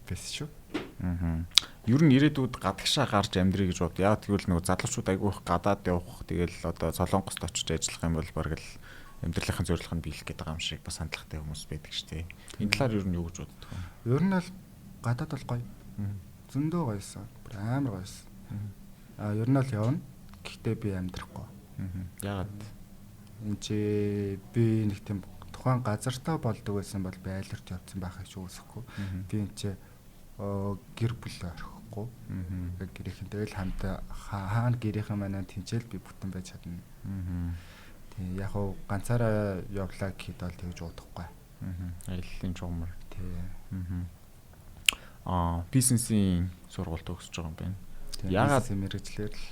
байсан шүү. Ер нь ирээдүйд гадагшаа гарч амьдрий гэж бод. Яг тэгвэл нөгөө залуучууд айгүй их гадаад явах. Тэгэл одоо Солонгост очиж ажиллах юм бол бараг л амьдралын зорилго нь биелэх гэдэг юм шиг бас хандлагатай хүмүүс байдаг шүү дээ. Энэ талаар ер нь юу гэж боддог вэ? Ер нь бол гадаад бол гоё. Зөндөө гоёсон. Амар гоёсон. Ер нь бол явна. Гэхдээ би амьдрахгүй. Яагаад? Энд чи би нэг тийм тухайн газартаа болдог байсан бол байларт явцсан байхыг ч үүсэхгүй. Би энэ чи гэр бүлээ орхихгүй. Гэрийнхэн тэгэл хамтаа хаана гэрийнхэн маань тэнцэл би бүтэн байж чадна. Тэг яг уу ганцаараа явлаа гэхэд бол тэгж удахгүй. Аяллаа чухмар. Тэг. Бизнесийн сургалт төгсөж байгаа юм байна. Яагаад мэрэгчлэр л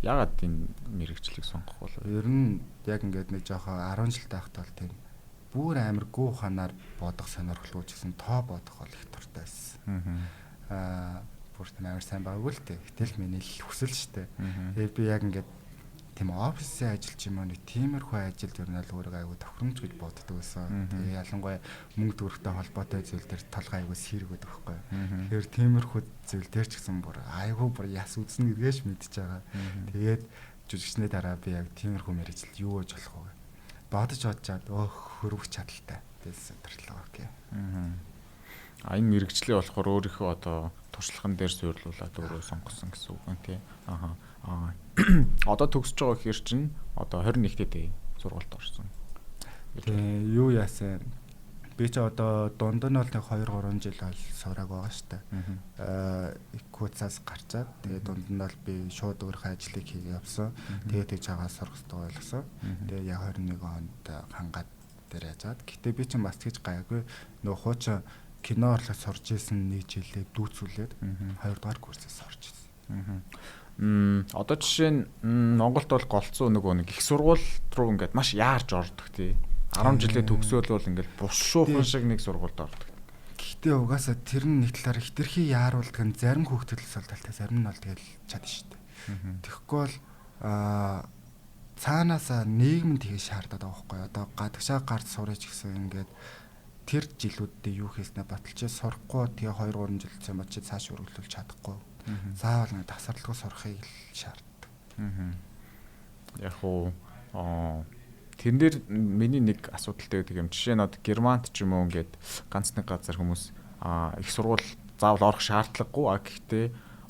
яагаад энэ мэрэгчлийг сонгох болов? Ер нь яг ингээд нэг жоохон 10 жил таахт бол тийм бүр амар гүү ханаар бодох сонирхолгүй ч гэсэн тоо бодох бол их туртай байсан. Бүр тийм амар сайн байгаагүй л дээ. Гэтэл миний л хүсэл штэ. Тэгээд би яг ингээд тийм офисын ажил ч юм уу нэг тиймэрхүү ажилд ер нь л өөрөө айгу тохиромж гэж боддог байсан. Тэгээ ялангуяа мөнгө төгрөгтэй холбоотой зүйл дээр толгой айгу сэргээд байхгүй. Тэгэхээр тиймэрхүү зүйл дээр ч гэсэн бүр айгу бүр яс үзнэ гэдгээш мэдчихэж байгаа. Тэгээд жүжигчний дараа би яг тиймэрхүү мэрэгжил юу гэж болох вэ? Бодож бодчаад хөрвөх чадaltaй гэсэн төрлөө гэх. Энэ мэрэгчлээ болохоор өөрийнхөө одоо туршлаган дээр суйрлуулад өөрөө сонгосон гэсэн үг байна тий. Одоо төгсөж байгаа гэхэр чинь одоо 21-т дээ сургуульд орсон. Тэгээ юу яасан? Би ч одоо дунд нь бол нэг 2-3 жил бол сурааг байгаа штэ. Куцаас гарчаад тэгээ дунд нь бол би шууд өөрийнхөө ажлыг хийгээ явсан. Тэгээ тэгж байгаа сурах хэрэгтэй ойлгосон. Тэгээ яг 21 онд хангаад дээр яжаад. Гэтэ би ч бас тэгж гайгүй нөх хуучин кино орлог сурж исэн нэг жилээ дүүцүүлээд 2 дугаар курсээс орж исэн. Одоо жишээ нь Монголд бол голцоо нөгөө нэг их сургууль руу ингээд маш яарч ордог тий. 10 жилээ төгсөөл бол ингээд бушуухан шиг нэг сургуульд ордог. Гэхдээ угаасаа тэр нь нэг талаар хитрхи яаруулдаг нь зарим хүүхдүүд л талтай зарим нь бол тэгэл чадна шүү дээ. Тэгэхгүй бол цаанаасаа нийгэм тэгээ шаардаад байгаа байхгүй. Одоо гадагшаа гарч сурах гэсэн ингээд тэр жилүүддээ юу хийснэ баталчаа сурахгүй тэгээ 2-3 жил цааш бачиж цааш өргөлүүлж чадахгүй. Заавал нэг тасарлаггүй сурахыг шаарддаг. Яг уу тэрэн дээр миний нэг асуудалтай байдаг юм. Жишээ нь Германд ч юм уу ингээд ганц нэг газар хүмүүс их сургууль заавал орох шаардлагагүй гэхдээ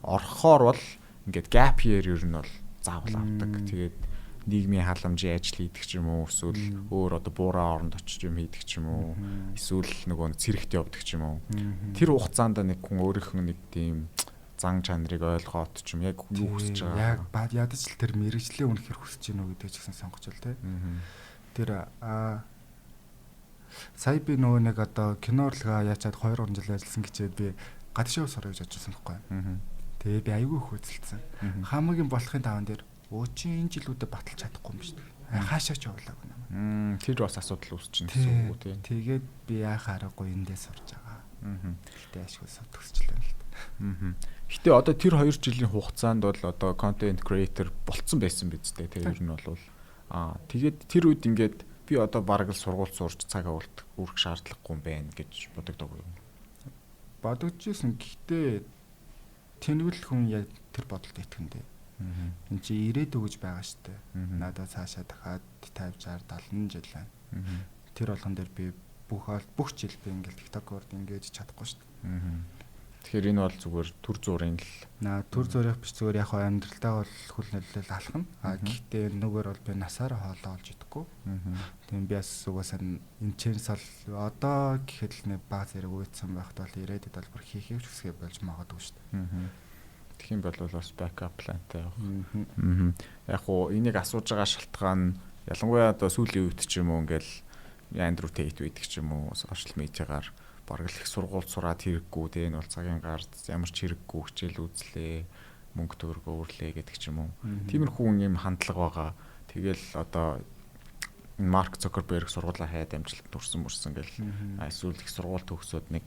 орохоор бол ингээд gap year ер нь бол заавал авдаг. Тэгээд нийгмийн халамжийн ажил хийдэг ч юм уу эсвэл өөр одоо буураа оронд очиж юм хийдэг ч юм уу эсвэл нөгөө цэрэгт явдаг ч юм уу. Тэр хугацаанд нэг хүн өөрийнх нь нэг тийм зан чанарыг ойлгоод ч юм яг юу хүсэж байгаа. Яг ядаж л тэр мэрэгжлийн үнэхээр хүсэж гинөө гэдэг ч гэсэн сонгож л тий. Тэр сая би нөгөө нэг одоо кино урлагаа яачаад 2-3 жил ажилласан гэчээд би гадагшаа сурах гэж бодчихсон байхгүй. Тэгээ би аягүй их хөдөлсөн. Хамгийн болохын таван дээр чи энэ жилүүдэд баталж чадахгүй юм шүү дээ. Хаашаа ч явуулаагүй юм. Тэр бас асуудал үүсчихнэ гэсэн үг үү тий. Тэгээд би яхаарахгүй эндээ сурж байгаа. Гэтэ ашгүй төгсчлээ л дээ. Гэтэ одоо тэр 2 жилийн хугацаанд бол одоо content creator болцсон байсан биз дээ. Тэр нь бол тэгээд тэр үед ингээд би одоо бараг л сургууль сурч цаг авалт үрэх шаардлагагүй юм байна гэж бодогддог юм. Бодогдчихсэн. Гэхдээ тэнэгэл хүн яг тэр бодолд итгэндээ. Энд чи ирээдүй гэж байгаа штэ. Надад цаашаа дахиад 50 60 70 жил байна. Тэр болгон дээр би бүх жил би ингээл TikTok-оор ингэж чадахгүй штэ. Тэгэхээр энэ бол зүгээр төр зургийн л төр зурих биш зүгээр яг амьдралдаа бол хүл нөлөөлөл алхна. Гэхдээ нүгээр бол би насаараа хоолоо олж идэхгүй. Тийм би бас угаасаа энэ чэнс бол одоо гэхэд л нэг баг зэрэг үйдсэн байхад бол ирээдүйд бол бүр хийхийг хүсгээ болж магадгүй штэ. Тэгэх юм бол бас backup planтай явах. Яг уу энийг асууж байгаа шалтгаан ялангуяа одоо сүүлийн үед ч юм уу ингээл Andrew Tate байдаг ч юм уу social media-гаар бараг л их сургууль сураад хэрэггүй те энэ бол цагийн гард ямар ч хэрэггүй хичээл үзлээ мөнгө төгрөгөө өрлөө гэдэг ч юм уу. Тиймэрхүү юм хандлага байгаа. Тэгэл одоо Марк Цукерберг сургуулаа хайд амжилт төрсөн мөрсөн гэл эсвэл их сургууль төгсөөд нэг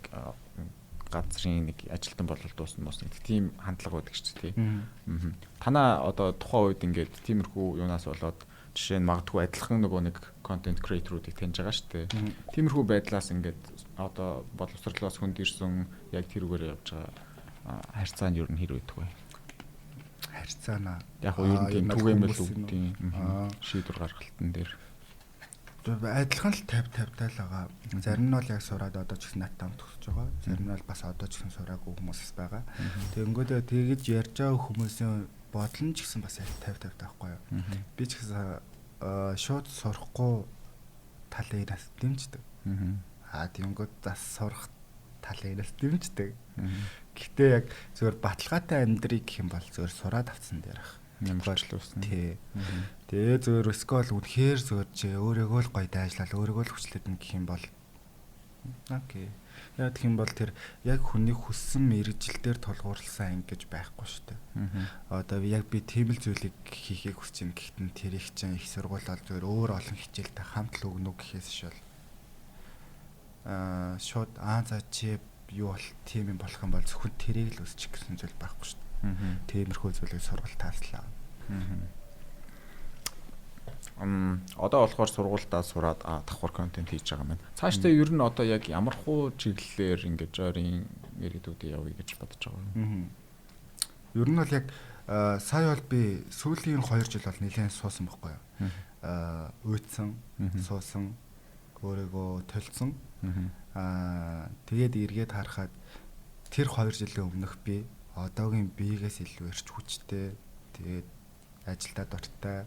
газрын нэг ажилтан болол дуусна нэг тийм хандлага байдаг ч тийм. Танаа одоо тухайн үед ингээд тиймэрхүү юунаас болоод жишээ нь магадгүй адилхан нөгөө нэг контент креаторуудыг таньж байгаа шүү дээ. Тиймэрхүү байдлаас ингээд одоо боловсрлоос хүнд ирсэн яг тэрүүгээр явж байгаа харьцаа нь юу н хэр байдаг вэ? Харьцаана. Яг уу ер нь түгээмэл үгдийн шийдвэр гаргалтын дээр адилхан л 50-50 л байгаа. Зарим нь бол яг сураад одоо ч гэсэн надтай төгсөж байгаа. Зарим нь бол бас одоо ч гэсэн сураагүй хүмүүс байгаа. Тэгэнгүүтээ тэгэж ярьж байгаа хүмүүсийн бодол нь ч гэсэн бас яг 50-50 таахгүй юу. Би ч гэсэн шууд сурахгүй талыг нас дэмждэг. Тэгэнгүүт бас сурах талыг нас дэмждэг. Гэхдээ яг зөвөр баталгаатай амьдрыг гэх юм бол зөвөр сураад авсан дээр ах. Нэмэрчлүүлсэн. Тий. Тэгээ зөвөр өскөл үнэхээр зөвөр чи өөрийгөө л гоё дайжлал өөрийгөө л хүчлээд гэх юм бол окей. Яг гэх юм бол тэр яг хүний хүссэн мэрэгжилдээр тулгуурласан анги гэж байхгүй шүү дээ. Одоо яг би тийм л зүйлийг хийхийг хүсэж байна. Гэхдээ тэр их чинь их сургуулиар зөвөр өөр олон хичээлтэй хамт л өгнө гэхээс шал шууд за чи юу бол тийм юм болох юм бол зөвхөн тэрийг л өсчих гэсэн зүйл байхгүй шүү дээ. Тиймэрхүү зүйлийг сургалт тааслаа. Одоо болохоор сургуультаа сураад давхар контент хийж байгаа маань. Цаашдаа ер нь одоо яг ямар хуу чиглэлээр ингэж ойрын ирээдүйдээ явъя гэж бодож байгаа юм. Ер нь бол яг сая бол би сүүлийн 2 жил бол нэлээд суусан байхгүй юу. Уйдсан, суусан, өөрийгөө төлцсөн. Тэгээд эргээд харахад тэр 2 жилийн өмнөх би одоогийн биегээс илүү эрч хүчтэй, тэгээд ажилдаа дуртай,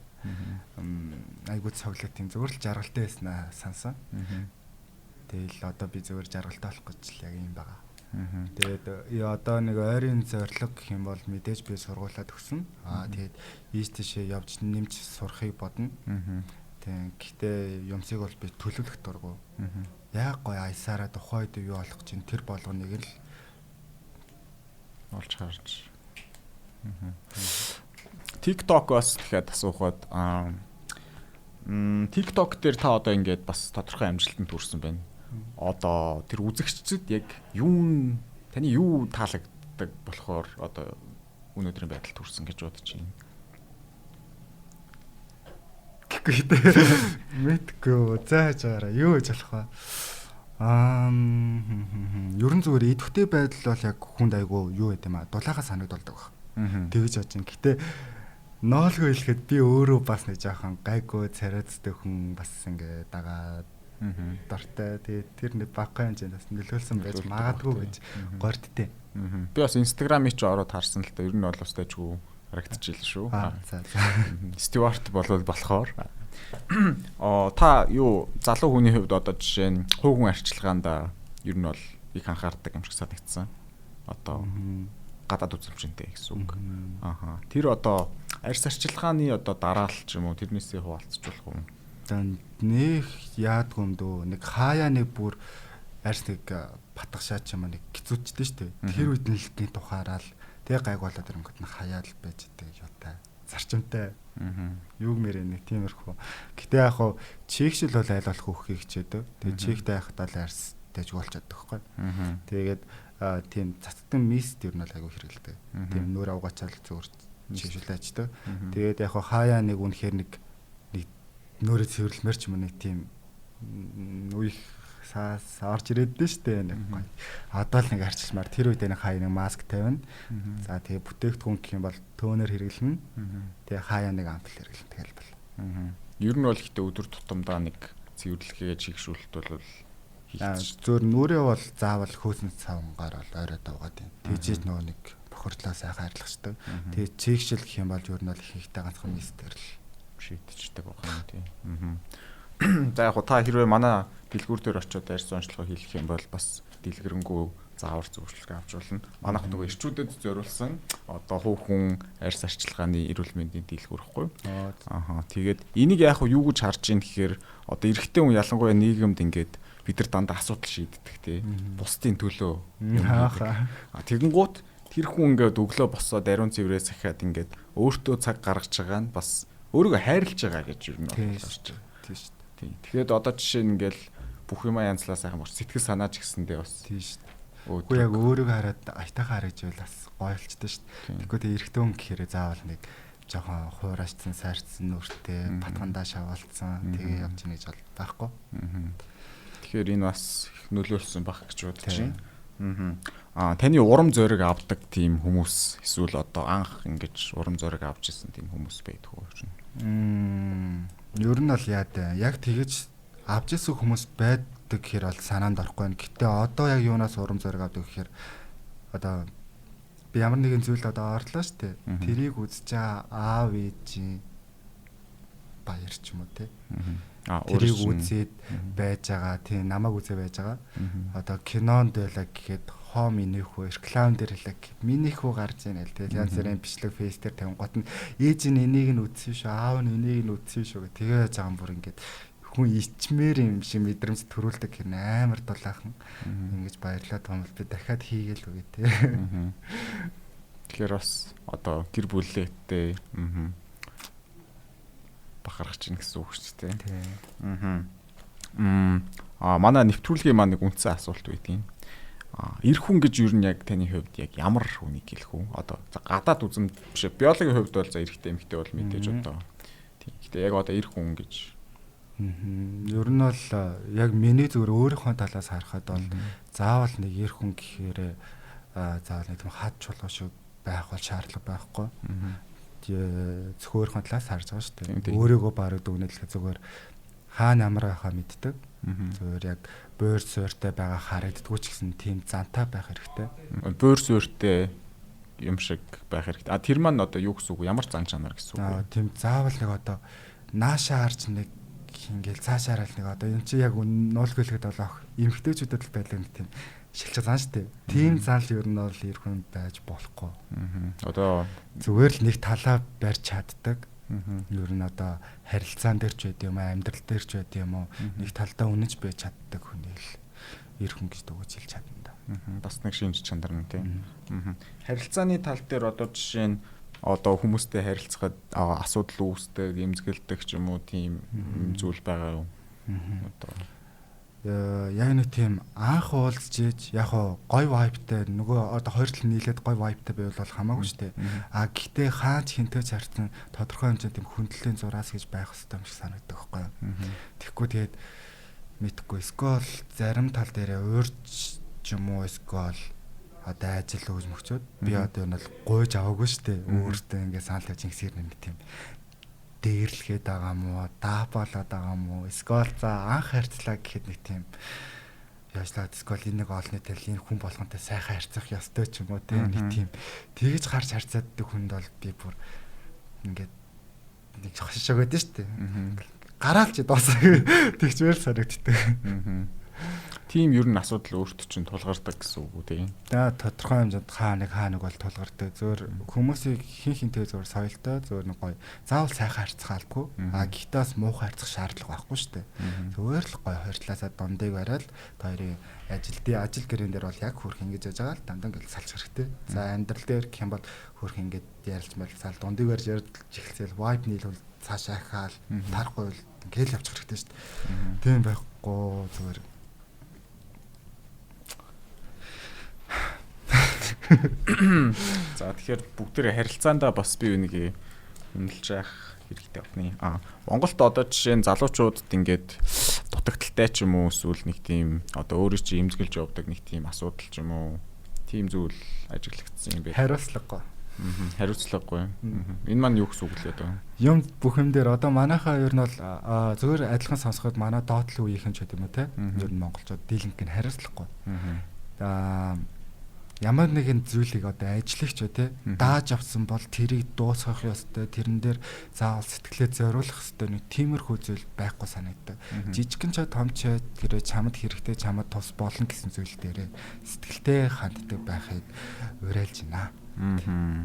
айгуу цоглолтын зүгээр л жаргалтай байснаа сансан. Тэгэл одоо би зүгээр жаргалтай болох гэж л яг юм байгаа. Тэгээд одоо нэг ойрын зорилго гэх юм бол мэдээж би сургуулаа төгсөн. Тэгээд ийш тийшээ явж нэмж сурахыг бодно. Гэхдээ юмсыг бол би төлөвлөх дургу. Яг гоё аясаараа тухайд юу болох чинь тэр болгоныг л олж харж. TikTok бас дахиад асуухад TikTok дээр та одоо ингээд бас тодорхой амжилтанд хүрсэн байна. Одоо тэр үзэгчдэд яг таны юу таалагддаг болохоор одоо өнөөдрийн байдалд хүрсэн гэж бодож байна. Мэдгүй зааж байгаараа юу гэж болох вэ? Ерөн зүгээр идэвхтэй байдал бол яг хүнд айгу юу гэдэг юм дулаагаа санагдуулдаг баг. Тэгж бодож байна. Гэтэ ноолгүй хэлэхэд би өөрөө бас нэг жоохон гайгүй царайцтай хүн бас ингээ дагаад дортой. Тэгээд тэр нэг багахан хэмжээнд бас нөлөөлсөн байж магадгүй гэж гордтэй. Би бас Instagram-ыг ч ороод харсан л та ер нь бол бас тайжгүй харагдчихжээ шүү. Стюарт болвол болохоор та юу залуу хүний хувьд одоо жишээ нь хүүхэн арчилгаанд ер нь бол их анхаардаг юм шиг санагдсан. Одоо гадаад үзмжинтэй гэсэн үг. Тэр одоо арьс арчилгааны одоо дараалал ч юм уу тэрнээсээ хуваалцчихвол юм. Нэг яадгүй юм дөө нэг хаяа нэг бүр арьс нэг батгашаа ч юм нэг гизүүчтэй шүү дээ. Тэр үед нь л нэг тухаараа л тэг гайг болоод ирэнгүүт нэг хаяа л байж дээ юутай зарчимтай. Юуг мэрэ нэг тиймэрхүү. Гэтэ яг хуу чигшил бол айл болох хөөхийг хичээдэг. Тэгээ чигтэй байхдаа л арьс дэжгүүлж чаддаг хгүй. Тэгээд тийм цацтан мист ер нь бол айгүй хэрэгэлдэг. Тийм нүүр авгаачаал зүгээр чигшилтэй аждаг. Тэгээд яг хуу хаяа нэг үнэхээр нэг нүүрээ цэвэрлэмэр ч юм нэг тийм үеих саас орж ирээддээ штэ нэг гоё. Одоо л нэг арчилмаар тэр үед нэг хаяа нэг маск тавина. За тэгээ бүтээгдэхүүн гэх юм бол төөнөр хэрэглэнэ. Тэгээ хаяа нэг ампул хэрэглэнэ тэгэл бол. Ер нь бол ихтэй өдөр тутамдаа нэг цэвэрлэгээ чигшүүлэлт бол хийх. Зөөр нүрээ бол заавал хөөсөн цавнгаар бол оройд авгаад байна. Тэгжээж нөгөө нэг бохирдлоо сайхан арилгачдаг. Тэгээ чигшил гэх юм бол ер нь бол их ихтэй ганцхан мистер л шийдчихдэг байна тийм. За яг та хэрвээ манай дэлгүүр дээр очиод арьс онцлогоо хийх юм бол бас дэлгэрэнгүй заавар зөвшөлт авч болно. Манайх нөгөө ирчүүдэд зориулсан одоо хүүхэн арьс арчилгааны эрүүл мэндийн дэлгүүр ихгүй. Тэгээд энийг яг юу гэж харж ийн гэхээр одоо эрэгтэй хүн ялангуяа нийгэмд ингээд бид нар дандаа асуудал шийддэг тий. Бусдын төлөө. Тэгэнгუთ тэр хүн ингээд өглөө босоод ариун цэврээс ахаад ингээд өөртөө цаг гаргаж байгаа нь бас өөрийгөө хайрлаж байгаа гэж юу нь болж байгаа. Тийм шүү дээ. Тэгэхээр одоо жишээ нь ингээл бүх юма янзлаа сайхан бор сэтгэл санаач гэсэндээ бас тийм шүү дээ. Үгүй яг өөрийгөө хараад аятайхан харагдж байл бас гоё болчтой шүү дээ. Тэгэхгүй тэг эрэгтэй хүн гэхээр заавал нэг жоохон хуурайчсан, сайрцсан нүртэй, батгандаа шаваалцсан тэгээ явж ийн гэж бол байхгүй. Тэгэхээр энэ бас их нөлөөлсөн баг гэж бодож байна. Таны урам зориг авдаг тийм хүмүүс эсвэл одоо анх ингэж урам зориг авч ирсэн тийм хүмүүс байдаг уу? Ер нь бол яа дээ. Яг тэгэж авч ирсэн хүмүүс байдаг гэхээр бол санаанд орохгүй байна. Гэтэ одоо яг юунаас урам зориг авдаг гэхээр одоо би ямар нэгэн зүйл одоо орлоо штэ. Тэрийг үзэж байгаа аав ээжийн баяр ч юм уу те. Тэрийг үзээд байж байгаа. Тийм намайг үзээ байж байгаа. Одоо кинонд байлаа гэхэд хоо минийх үү реклам дээр хэлээ минийх үү гарч ийн л тэгэл янз бүрийн бичлэг фейс дээр тавингууд нь ээж нь энийг нь үтсэн шүү аав нь энийг нь үтсэн шүү гэх тэгээ жаам бүр ингээд хүн ичмээр юм шиг мэдрэмж төрүүлдэг гэх амар дулаахан ингэж баярлаад байгаа юм би дахиад хийгээл үгүй те. Тэгэхээр бас одоо гэр бүлээтэй бахарах чинь гэсэн үг шүү дээ. Манай нэвтрүүлгийн маань нэг үндсэн асуулт байдیں۔ Эр хүн гэж юу нэг таны хувьд яг ямар хүнийг хэлэх үү? Одоо гадаад үзмд биш биологийн хувьд бол за эрэгтэй эмэгтэй бол мэдээж одоо. Тийм. Гэтэ яг одоо эр хүн гэж. Ер нь бол яг миний зүгээр өөрийнхөө талаас харахад бол заавал нэг эр хүн гэхээр заавал нэг тийм хад чулуу шиг байх бол шаардлага байхгүй. Зөвхөн өөрийнхөө талаас харж байгаа шүү дээ. Өөрийгөө бараг дүгнэлэх зүгээр хаана ямар байхаа мэддэг. Зүгээр яг буур суурьтай байгаа харагддгүй ч гэсэн тийм зантай байх хэрэгтэй. Буур суурьтай юм шиг байх хэрэгтэй. Тэр маань одоо юу гэсэн үг вэ? Ямар зан чанар гэсэн үг вэ? Тийм заавал нэг одоо наашаа харж нэг ингээл цаашаа хараад нэг одоо энэ чи яг нуул гэлэхэд бол эмгтээчүүдэд л байдаг нэг тийм шилж зан шүү дээ. Тийм зан л ер нь бол эр хүн байж болохгүй. Одоо зүгээр л нэг талаа барьж чаддаг. Ер нь одоо харилцаан дээр ч байд юм аа амьдрал дээр ч байд юм уу нэг талдаа үнэж байж чаддаг хүнийг л эр хүн гэж дөгөөж хэлж чадна да. Бас нэг шинж чанар нь тийм. Харилцааны тал дээр одоо жишээ нь одоо хүмүүстэй харилцахад асуудал үүсдэг, эмзэгэлдэг ч юм уу тийм зүйл байгаа юу? Одоо яг нэг тийм анх уулзж ийж яг гой вайбтай нөгөө одоо хоёр тал нийлээд гой вайбтай байвал хамаагүй шүү дээ. Гэхдээ хаач хинтэж харцсан тодорхой хэмжээнд тийм хүндлэлийн зураас гэж байх хэрэгтэй юм шиг санагддаг байхгүй юу. Тэгэхгүй тэгээд мэдхгүй скол зарим тал дээрээ уурч ч юм уу скол одоо ажил өгж мөчөөд би одоо энэ бол гуйж аваагүй шүү дээ. Өөртөө ингээд санал тавьж ингэсээр нэг тийм дээрлэхэд байгаа мó, даапалаад байгаа мó, скол за анх харьцлаа гэхэд нэг тийм яажлаад скол энэ нэг олонний тал энэ хүн болгонтэй сайхан харьцах ёстой ч юм уу тийм нэг тийм тэгж харж харьцааддаг хүнд бол би бүр ингээд нэг хошоо гэдэг шүү дээ. Гараалч доосоо тэгчмээр санагддаг. Тийм ер нь асуудал өөртөө чинь тулгардаг гэсэн үг үү тийм. Тодорхой хэмжээнд хаа нэг бол тулгардаг. Зөөр хүмүүсийг хинхэнтэй зөөр соёлтой зөөр нэг гоё заавал сайхан харьцах албагүй. Гэхдээ муухай харьцах шаардлага байхгүй шүү дээ. Зөөр л гоё хоёрлаасаа дундыг барайл хоёрын ажил гэрэн дээр бол яг хөрх ингэж яж байгаа л дандаа ингээл салж хэрэгтэй. За амьдрал дээр гэх юм бол хөрх ингэж ярилж мэлсаал дундыг барьж ярьж эхэлсэл вайб нийлвэл цаашаа хаал тарахгүй бол ингээл явчих хэрэгтэй шүү дээ. Тийм байхгүй зөөр За тэгэхээр бүгдээрээ харилцаандаа бас бие бинийгээ үнэлж явах хэрэгтэй байна. Монголд одоо жишээ нь залуучуудад ингээд дутагдaltaй ч юм уу эсвэл нэг тийм одоо өөрөө чи эмзэглэж явдаг нэг тийм асуудал ч юм уу тийм зүйл ажиглагдсан юм бэ? Хариуцлагагүй. Хариуцлагагүй. Энэ маань юу гэсэн үг л одоо? Юм бүх юм дээр одоо манайхаа ер нь бол зөвхөн адилхан сонсоход манай доотлын үеийнхэн ч гэдэг юм уу те. Ер нь монголчууд дийлэнх нь хариуцлагагүй. Ямар нэгэн зүйлийг одоо ажиллагч үү те дааж авсан бол тэрийг дуусгах ёстой. Тэрэн дээр заавал сэтгэлээ зориулах ёстой. Нэг тиймэрхүү зүйл байхгүй санагддаг. Жижигхэн ч том ч тэр чамд хэрэгтэй чамд тус болно гэсэн зүйл дээр сэтгэлтэй ханддаг байхыг уриалж байна.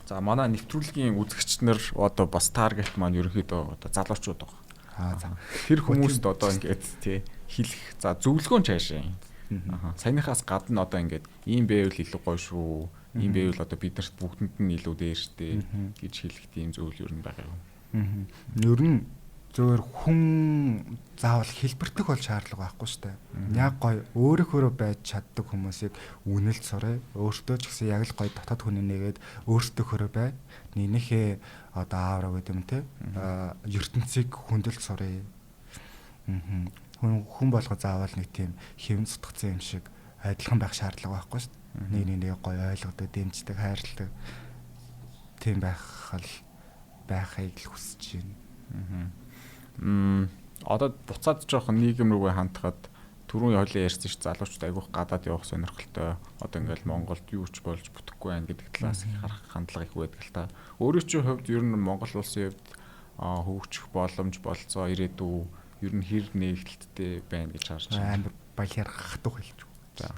За манай нэвтрүүлгийн үзэгч нар одоо бас таргет маань ерөнхийдөө одоо залуучууд байгаа. За тэр хүмүүст одоо ингээд тий хэлэх за зөвлөгөө нь цаашаа. Саяныхаас гадна одоо ингээд ийм байвал илүү гоё шүү. Ийм байвал одоо биднэрт бүгдэнд нь илүү дээртэй гэж хэлэх тийм зүйл ер нь байгаа юм. Ер нь зөвөр хүн заавал хэлбэртэх бол шаардлага байхгүй шүү дээ. Яг гоё өөрөөхөө байж чаддаг хүмүүсийг үнэлж сураа. Өөртөө ч гэсэн яг л гоё дотоод хүний нэгээд өөртөөхөө бай. Нинийхээ одоо аавра гэдэг юм те. ертөнцийг хүндэлж сураа. Хүн болго заавал нэг тийм хэвэн сутгцсан юм шиг адилхан байх шаардлага байхгүй шүү дээ. Нэг гоё ойлгодог, дэмждэг, хайрладаг тийм байхыг л хүсэж байна. Одоо буцаад жоохон нийгэм рүүгээ хандхад түрүүн хоёлын ярьсан ш залуучууд айгүйх гадаад явах сонирхолтой. Одоо ингээл Монголд юу ч болж бүтэхгүй байх гэдэг талаас их харах хандлага их байдаг л та. Өөрийн чинь хувьд ер нь Монгол улсын хувьд хөгжих боломж болцоо ирээдүй ер нь хэр нэгдэлттэй байна гэж харж байна. Амар баяр хатух хэлж. За.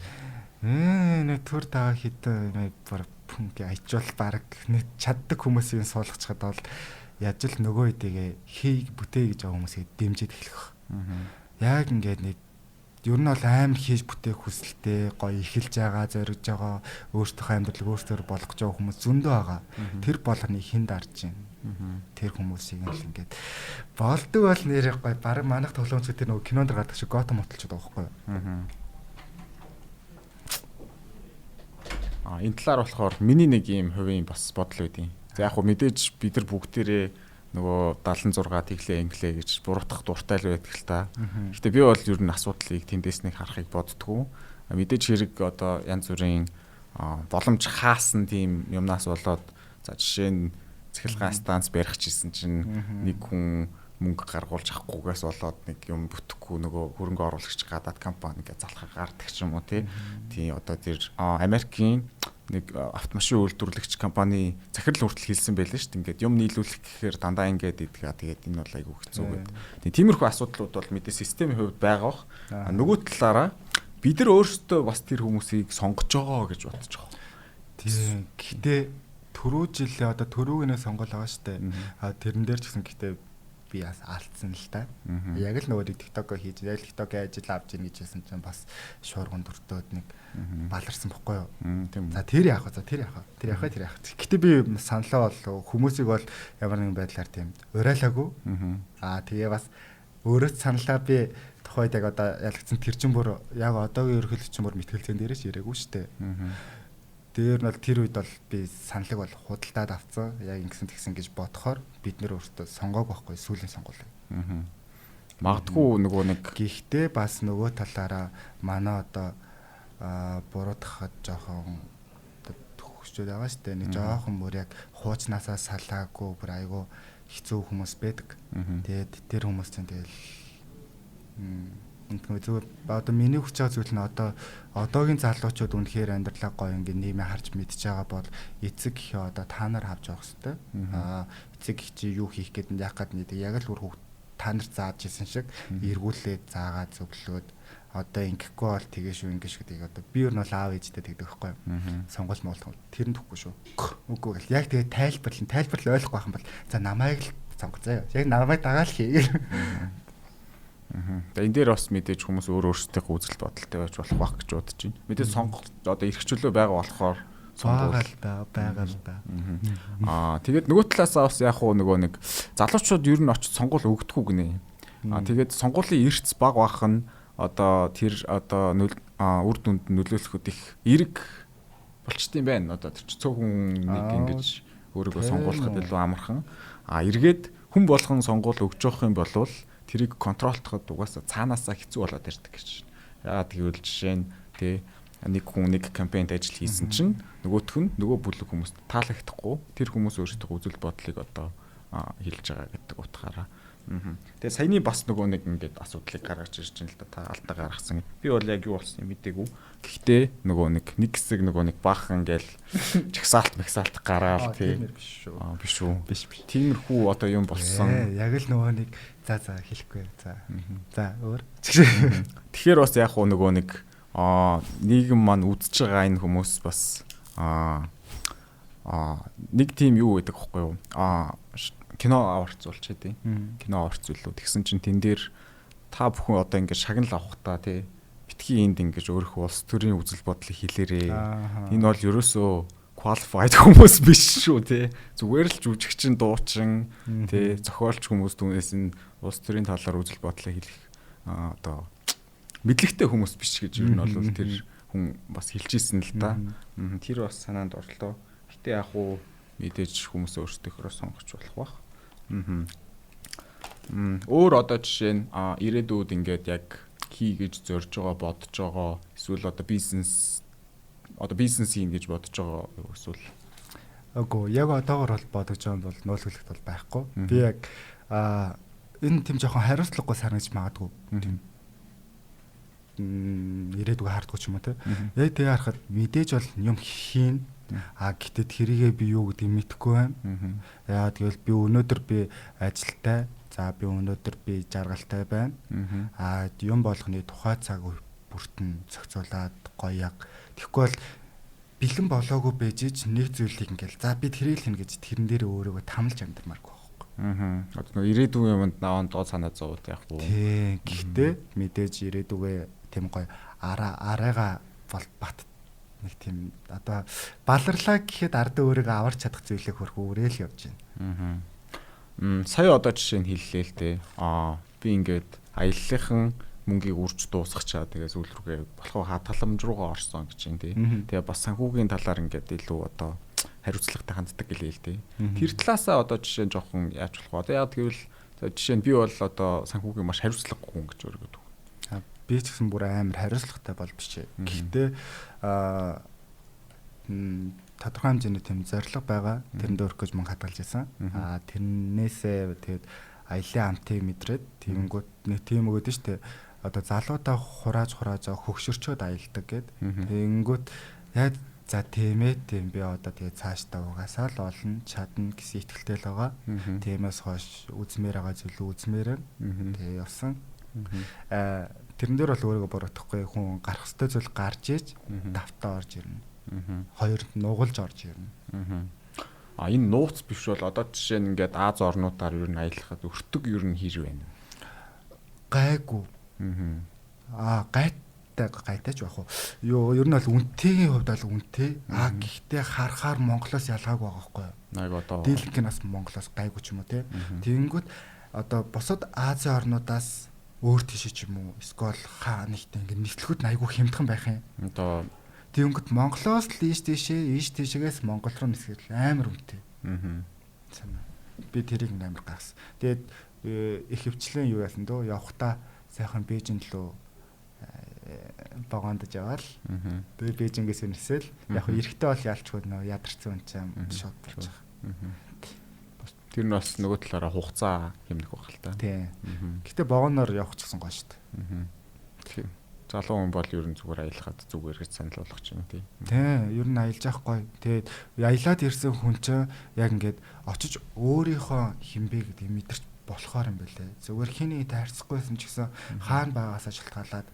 Нэг төр таа хитэ баг пүнг айчвал баг нэг чаддаг хүмүүсийн суулгачаад бол яаж л нөгөө хэдийгээ хийг бүтээ гэж байгаа хүмүүсийг дэмжиж эхлэх. Яг ингээд нэг ер нь бол амар хийж бүтээх хүсэлтэй гоё эхэлж байгаа, зоригж байгаа, өөртөө амьдрал өөртөө болгож байгаа хүмүүс зөндөө байгаа. Тэр болгоныг хэн дарж байна? Тэр хүмүүсийг л ингээд болдог бол нэрээ гоё баг манах тоглоомч тэр нөгөө кинонд гардаг шиг Готэм хотолчод байгаа байхгүй юу? Энэ талаар болохоор миний нэг юм хувийн бас бодол үүдий. За яг хөө мэдээж бид нар бүгдээрээ нөгөө 76 тэглээ инглээ гэж буруутгах дуртай л байдаг л та. Гэтэ би бол ер нь асуудлыг тэндээс нэг харахыг боддгоо. Мэдээж хэрэг одоо янз бүрийн боломж хаасан тийм юмнаас болоод за жишээ нь цэхилгаан станц барих гэсэн чинь нэг хүн мөнгө гаргуулж авахгүйгээс болоод нэг юм бүтэхгүй нөгөө хөрөнгө оруулагч гадаад компани гэж залхаа гардаг ч юм уу тий одоо тэр Америкийн нэг автомашин үйлдвэрлэгч компани захирал хүртэл хэлсэн байлээ шүү дээ. Ингээд юм нийлүүлэх гэхээр дандаа ингээд идэх. Тэгээд энэ бол айгүй хэцүү гэдэг. Тэгээд тиймэрхүү асуудлууд бол мэдээ системийн хувьд байгаа бох. Нөгөө талаараа бид нар өөрсдөө бас тэр хүмүүсийг сонгож байгаа гэж бодож байгаа. Тийм. Гэхдээ түрүү жилээ одоо түрүүгнээ сонгол байгаа шүү дээ. Тэрэн дээр ч гэсэн гэхдээ би бас алдсан л та. Яг л нөгөө TikTok-оо хийж, яг л TikTok-ийн ажил авч ийн гэжсэн чинь бас шуурган дуртаад нэг баларсан бохгүй юу. За тэр яах вэ? Тэр яах. Гэтэ би саналаа бол хүмүүсийг бол ямар нэгэн байдлаар тийм урайлаагүй. Тэгээ бас өөрөө саналаа би тухайд яг одоо ялгцсан тэр чин бүр яг одоогийн ерөнхийлөгч бүр мэтгэлцэн дээрээс ирээгүй шүү дээ. Тэр нь бол тэр үед бол би саналыг бол худалдаад авцсан. Яг ингэсэн тэгсэн гэж бодохоор бид нэр өөртөө сонгоог байхгүй сүүлийн сонгуулийг. Магадгүй нөгөө нэг гэхдээ бас нөгөө талаараа манай одоо буруутгахад жоохон төгсчод байгаа шүү дээ. Нэг жоохон бүр яг хуучнаасаа салаагүй бүр айгүй хэцүү хүмүүс байдаг. Тэгээд тэр хүмүүс чинь тэгэл энэ зүгээр одоо миний хүч байгаа зүйл нь одоогийн залуучууд үнэхээр амьдралаа гоё ингээ нийгмээ харж мэдж байгаа бол эцэг гэхээ одоо та нар авч явах хэрэгтэй. Эцэг гэх чи юу хийх гэдэг нь яг гад нэг яг л бүр та нар зааж исэн шиг эргүүлээд заагаа зөвлөөд одоо ингэхгүй бол тэгээ шүү ингэ шүү гэдэг одоо би юу нь бол аав ээжтэй тэгдэг байхгүй юу. Сонгол моолох тэр нь төгөхгүй шүү. Үгүй гэл яг тэгээ тайлбарлал ойлгохгүй байх юм бол за намайг л сонгоцоо. Яг намайг дагаал хий. Тэгээ энэ дээр бас мэдээж хүмүүс өөрсдийнхөө үзэл бодолтой байж болох байх гэж бодож байна. Мэдээж сонгох одоо эрхчлөө байгаа болохоор байгаа л да. Тэгээд нөгөө талаасаа бас яг нөгөө нэг залуучууд ер нь очиж сонгуул өгдөггүй гинэ. Тэгээд сонгуулийн эрц баг бах нь одоо тэр одоо үр дүнд нөлөөлөхөд их эрг болчтой юм байна. Одоо тэр цөөхөн нэг ингэж өөрийгөө сонгуулахад илүү амархан. Эргээд хүн болгон сонгуул өгж явах юм бол тэрийг контролтоход угаасаа цаанаасаа хэцүү болоод ирдэг гэж. Яагаад гэвэл жишээ нь тий нэг хүн нэг кампанид ажил хийсэн чинь нөгөөх нь нөгөө бүлэг хүмүүст таалагдахгүй тэр хүмүүс өөрсдөө үзэл бодлыг одоо хэлж байгаа гэдэг утгаараа. Тэгээ саяны бас нөгөө нэг ингээд асуудлыг гаргаж ирж байна л да. Та алдаа гаргасан. Би бол яг юу болсон юм мэдээгүй. Гэхдээ нөгөө нэг хэсэг нөгөө нэг баахан гээл чагсаалт гараал тий. Биш шүү. Биш. Тиймэрхүү одоо юм болсон. Яг л нөгөө нэг за хэлэхгүй. За өөр. Тэгэхээр бас яг нөгөө нэг нийгэм маань үдчихэж байгаа энэ хүмүүс бас нэг тийм юу гэдэг хэвгүй юу? Кино аварцуулч хэдий. Кино аварцуулуу. Тэгсэн чинь тэн дээр та бүхэн одоо ингээд шагнал авах та тий. Битгий энд ингэж өөрийнхөө улс төрийн үзэл бодлыг хэлээрээ. Энэ бол ерөөсөө qualified хүмүүс биш шүү тий. Зүгээр л жүжигчин, дуучин, тий, зохиолч хүмүүс түүнээс нь улс төрийн талаар үзэл бодлоо хэлэх одоо мэдлэгтэй хүмүүс биш гэж юу нь бол тэр хүн бас хэлжсэн л да. Тэр бас санаанд орлоо. Гэтэ яг уу мэдээж хүмүүс өөрсдийнхөө сонгож болох бах. Өөр одоо жишээ нь ирээдүйд ингээд яг хийгэж зорж байгаа бодож байгаа эсвэл одоо бизнес хийн гэж бодож байгаа эсвэл Үгүй яг одоогор бол бодож байгаа нь бол нуулгуулахт бол байхгүй. Би яг энэ тийм жоохон хариуцлагагүй санагдаж магадгүй. Ирээдүгөө хардгуу ч юм уу те. Яг тэгээ харахад мэдээж бол юм хийн. Гэтэл тэрийгээ би юу гэдгийг мэдэхгүй байна. Яа тэгвэл би өнөөдөр ажилтай. За би өнөөдөр жаргалтай байна. Юм болгоны тухай цаг бүртэн зохицуулаад гоё яг. Тэгэхгүй бол бэлэн болоогүй байж нэг зүйлийг ингээл за би тэрийг хийнэ гэж тэрэн дээр өөрийгөө тамлж амьдрмааргүй байхгүй. Одоо ирээдүйн юмд нааван доо санаа зовоод яахгүй. Тий. Гэхдээ мэдээж ирээдүгээ тийм гоё арайга бат нэг тийм одоо баларлаа гэхэд ард өөрийгөө аварч чадах зүйлийг хөрх өөрөөл явж байна. Сая одоо жишээ нь хэллээ л дээ. Би ингээд аяллахын мөнгийг үрж дуусгачаа тэгээ сүүл рүүгээ болохоо хаталамж руугаа орсон гэж юм тий. Тэгээ бас санхүүгийн талаар ингээд илүү одоо хариуцлагатай ханддаг гэлээ л дээ. Тэр талаасаа одоо жишээ нь жоохон яаж болох вэ? Одоо яг тэгвэл жишээ нь би бол одоо санхүүгийн маш хариуцлагагүй хүн гэж өөрийгөө төв. Би ч гэсэн бүр амар хариуцлагатай бол биш. Гэхдээ тодорхой хэмжээний тийм зорилго байгаа. Тэрэнд өрөх гэж мөнгө хадгалж байсан. Тэрнээсээ тэгээд аялын амтыг мэдрээд тиймгүүд нэг тийм өгöd нь штэ. Одоо залуудаа хурааж хөгшөрчөөд аялдаг гэд. Тэнгүүт яг за тийм ээ тийм би одоо тэгээд цаашдаа угаасаа л олно чадна гэсэн итгэлтэй л байгаа. Тиймээс хойш үзмээр байгаа зүйл үзмээр. Тэгээ явсан. Тэрэн дээр бол өөрийгөө буруутгахгүй хүн гарах ёстой зүйл гарч ийж давтаа орж ирнэ. Хоёрт нугалж орж ирнэ. Энэ нууц биш бол одоо жишээ нь ингээд Аз орнуудаар ер нь аялахад өртөг ер нь хэр байна? Гайгүй. Гайтаач байх уу? Ер нь бол үнэтэйгийн хувьд бол үнэтэй. Гэхдээ харахаар Монголоос ялгаагүй байгаа байхгүй юу? Яг одоо дийлэнхэнээс Монголоос гайгүй ч юм уу те. Тэгэнгүүт одоо бусад Азийн орнуудаас өөр тийш ч юм уу эсвэл нэгтэй ингээд нийтлэхүүд айгүй хямдхан байх юм. Одоо тэгэнгүүт Монголоос л ийш тийшээс Монгол руу нисгэл амар үнэтэй. Би тэрийг амар гайхсан. Тэгээд их хвчлэн юу яасан дөө явхдаа сайхан Бээжин лөө богондож яваал. Тэгээд Бээжингээс нисэл яг эрэхтэй бол ялчгүй нөө ядарсан юм чам шууд болж байгаа. Тэр нь бас нөгөө талаараа хугацаа хэмнэх байх л та. Тийм. Гэтэ богоноор явах ч гэсэн гоё шүү дээ. Тийм. Залуу хүн бол ер нь зүгээр аялахад зүгээр гэж санал болгох юм тий. Тийм, ер нь аялж явах гоё. Тэгээд аялаад ирсэн хүн чинь яг ингээд очиж өөрийнхөө хинбэ гэдэг мэдэрч болохоор юм бэлээ. Зүгээр хиний таарцахгүйсэн ч гэсэн хаана байгаагаас шалтгаалаад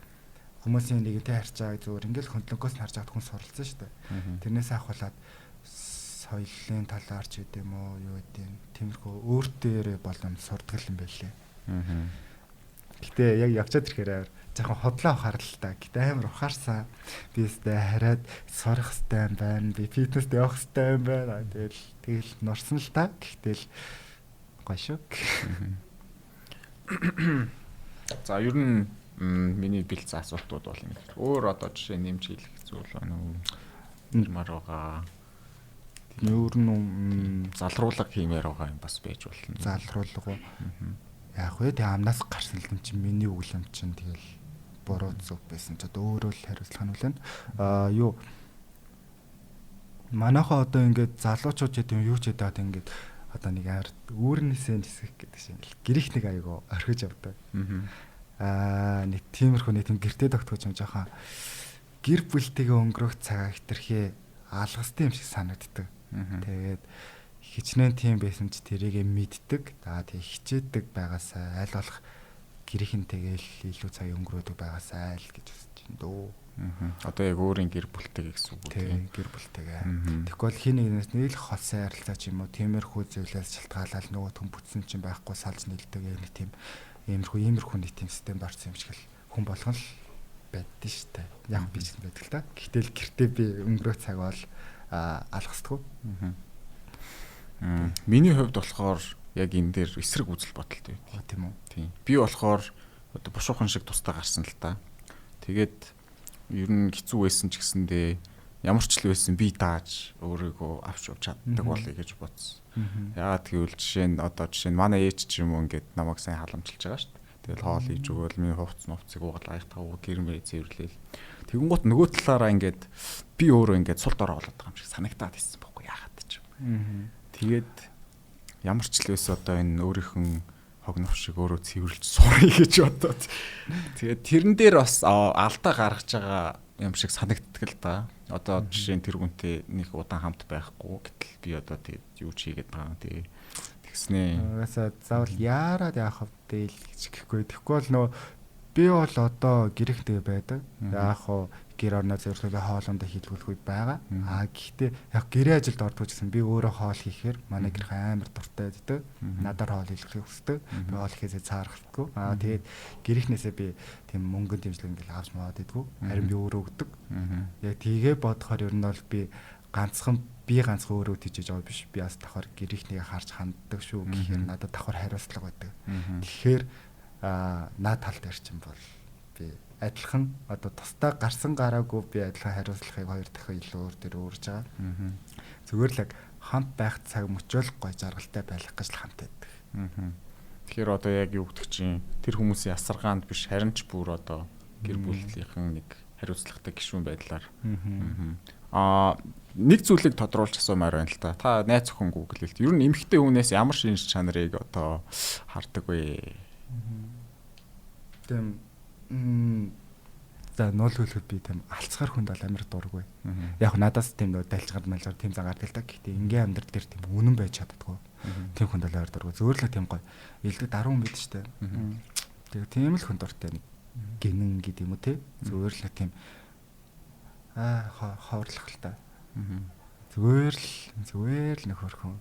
хүмүүсийн нэгэнтэй харьцаа зүгээр ингээд хөндлөнгөөс харж авах хүн суралцсан шүү дээ. Тэрнээс ахуулаад соёлын талаар ч гэдэм үү юу гэдэм тиймэрхүү өөр дээрээ болон сурдаг юм байлээ. Гэтэ яг явчаад ирэхээр жоохон хотлоо ухаар л та. Гэтэ амар ухаарсан. Би өстэй хараад сурах хэрэгтэй юм байна. Би фитнест явах хэрэгтэй юм байна. Тэгэл норсон л та. Гэтэл гоё шүү. За ер нь миний бэлц асуултууд бол нэг. Өөр одоо жишээ нэмж хэлэх зүйл байна уу? Нэрмар байгаа. Өөр нь залруулга хиймээр байгаа юм бас байж болно. Залруулга уу? Яг үе тэг амнаас гарсан л юм чинь миний өглөм чинь тэгэл буруу зүг байсан ч одоо өөрөө л хариуцлага нь үлэн. Юу манайхаа одоо ингээд залуучууд гэдэг юу ч гэдэг ингээд одоо нэг ард үүрнээсээ нисэх гэдэг шиг гэрих нэг аягаа орхиж явдаг. Нэг тиймэрхүү нэг тийм гэртээ тогтгож юм жоохон гэр бүлтэйгээ өнгөрөх цагаа хэтэрхий алгастай юм шиг санагддаг. Тэгээд хичнээн тийм байсан ч тэрийгэ мэддэг. Тэгээд хичээдэг байгаасаа аль болох гэрийнхэнтэйгээл илүү цаг өнгөрөөдөг байгаасаа л гэж үзэж байна дөө. Одоо яг өөрийн гэр бүлтэйгээ гэсэн үг үү? Тийм, гэр бүлтэйгээ. Тэгвэл хин нэгнээс нэг л холсын харилцаа ч юм уу, тиймэрхүү зүйлээс шалтгаалаад нөгөө хүн бүтсэн чинь байхгүй салж нийлдэг нэг тийм иймэрхүү нэг тийм системд орсон юм шиг л хүн болгон л байдсан шүү дээ. Яг би ч байдаг л та. Гэтэл гэртээ би өнгөрөө цаг бол алгасдаг. Миний хувьд болохоор яг энэ дээр эсрэг үзэл бодолтой байд. Тийм үү? Тийм. Би болохоор одоо бушуухан шиг тустай гарсан л та. Тэгээд ер нь хэцүү байсан ч гэсэндээ ямар ч л байсан би дааж өөрийгөө авч явж чаддаг болъё гэж бодсон. Яагаад гэвэл жишээ нь манай ээж ч юм уу ингээд намайг сайн халамжилж байгаа шүү дээ. Тэгэл хоол хийж өгөөл миний хувцсыг уугаад аягтаа гэрмээ зэвэрлээл. Тэгэнгუთ нөгөө талаараа ингээд би өөрөө ингээд сул дорой болоод байгаа юм шиг санагтаад ирсэн байхгүй яагаад ч юм. Тэгээд ямар ч л байсан одоо энэ өөрийнх нь хогнов шиг өөрөө цэвэрлж сурах гэж бодоод. Тэгээд тэрэн дээр бас алдаа гаргаж байгаа юм шиг санагддаг л да. Одоо жишээ нь тэр хүнтэй нэг удаан хамт байхгүй гэтэл би одоо тэгээд юу ч хийгээд байгаа юм тий. Тэгснээ. Угаасаа заавал яарад яах вэ гэж гэхгүй. Тэгэхгүй бол нөө би бол одоо гэрэгтэй байдаг. Яах вэ? Гэр орноо зөвхөн хоолондоо хийлгүүлэх үед байгаа. Гэхдээ яг гэрээ ажилд ордог гэсэн би өөрөө хоол хийхээр манай гэр амар дуртай байдаг. Надаар хоол хийлгэхийг хүсдэг. Би хоол хийхээсээ цаарахгүй. Тэгээд гэрийнхнээсээ би тийм мөнгөнд дэмжлэг ингээл авч маад идэггүй. Харин би өөрөө өгдөг. Яг тгээ бодохоор ер нь бол би ганцхан өөрөө тийжэж байгаа биш. Би бас давхар гэрийнхнийгээ харж ханддаг шүү гэхээр надад давхар хариуцлага байдаг. Тэгэхээр наад тал дээр чинь бол би адилхан одоо тусдаа гарсан гараагүй би адилхан хариуцлагыг 2 дахин илүү өөр дээр өөрж байгаа. Зүгээр л яг хамт байх цаг мөчөөл гой жаргалтай байх гэж л хамт байдаг. Тэгэхээр одоо яг юу гэдэг чинь тэр хүмүүсийн асаргаанд биш харин ч бүр одоо гэр бүлийнхэн нэг хариуцлагатай гишүүн байдлаар. Нэг зүйлийг тодруулж асуумаар байна л та. Та найз охин Google хэлт. Ер нь эмэгтэй хүнээс ямар шинж чанарыг одоо хардаг вэ? Тийм за нол хөлөд би тийм алцгаар хүнд бол амар дургүй. Яг надаас тийм нөө дайлчгаар малжаар тийм загаар дэлдэг. Гэхдээ ингийн амьдрал дээр тийм үнэн байж чаддгүй. Тийм хүнд бол амар дургүй. Зөөр л тийм гоё. Илдэг даруун бид штэ. Тэгээ тийм л хүн дуртай нэг гинэн гэдэг юм уу те. Зөөр л тийм хоорлох л та. Зүгээр л нөхөрхөн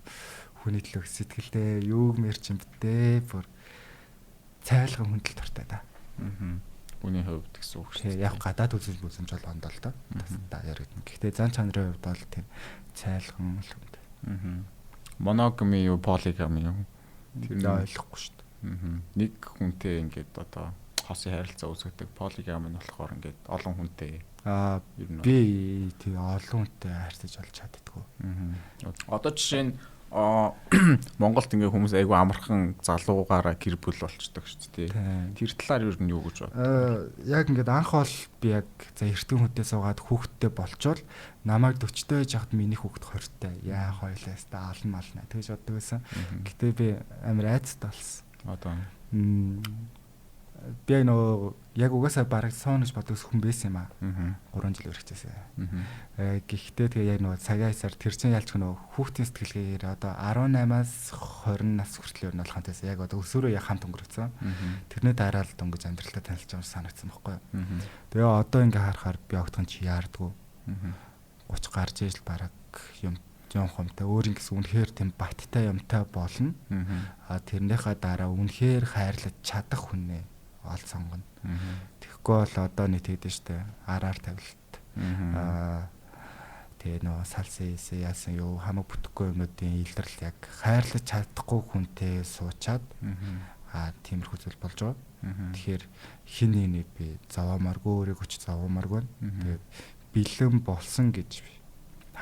хүний төлөв сэтгэлдээ юуг мэрч юм бтэ бүр цайлган хүндэл дуртай да. Хүний хувьд гэсэн үг шүү дээ. Яг гадаад үзэл бүзэмж бол ондоо л да. Та яригдана. Гэхдээ зан чанарын хувьд бол тийм цайлган л хүнд. Моногами юу, полигами юу? Тэр нь ойлгохгүй шүү дээ. Нэг хүнтэй ингээд одоо хосын харилцаа үүсгэдэг. Полигами нь болохоор ингээд олон хүнтэй. Би тий олон хүнтэй харьцаж олж чаддаггүй. Одоо жишээ нь Монголд ингээ хүмүүс айгүй амархан залуугаараа гэр бүл болчдөг шүү дээ. Тэр талаар юу юу гэж бод. Яг ингээд анх бол би яг за эртхэн хүнтэй суугаад хүүхдтэй болчвол намайг 40-тэй байж хахад миний хүүхд 20-тай. Яа хоёлаас та алан мална тэгж боддог байсан. Гэтэ би амар айцтай болсон. Одоо би нөгөө яг угаасаа бараг соонож боддог хүн байсан юм аа. 3 жил өргөцөөсэй. Гэхдээ тэгээ яг нөгөө цагаан хасаар тэр чинь ялч нөгөө хүүхдийн сэтгэлгээгээр одоо 18-аас 20 нас хүртэл ер нь болох хантайс яг одоо өсвөрөө яг хамт өнгөрөөцсөн. Тэрний дараа л дөнгөж амьдралаа танилж байгаа санагдсан байхгүй. Тэгээ одоо ингээ харахаар би огтхон чи яардггүй. 30 гарч ижил бараг юм юмхомтой өөр ингэс үнэхээр тийм баттай юмтай болно. Тэрнийхээ дараа үнэхээр хайрлаж чадах хүнээ ол сонгоно. Тэгэхгүй бол одоо нэг тэгдэж штэ араар тавилт. Тэгээ нөө салсан яасан юу хамаг бүтэхгүй юмнуудын илрэл яг хайрлаж чадахгүй хүнтэй суучаад тиймэрхүү зүйл болж байгаа. Тэгэхээр хин нэг би зовоомаргүй өөрийгөө ч зовоомаргүй. Тэгээд бэлэн болсон гэж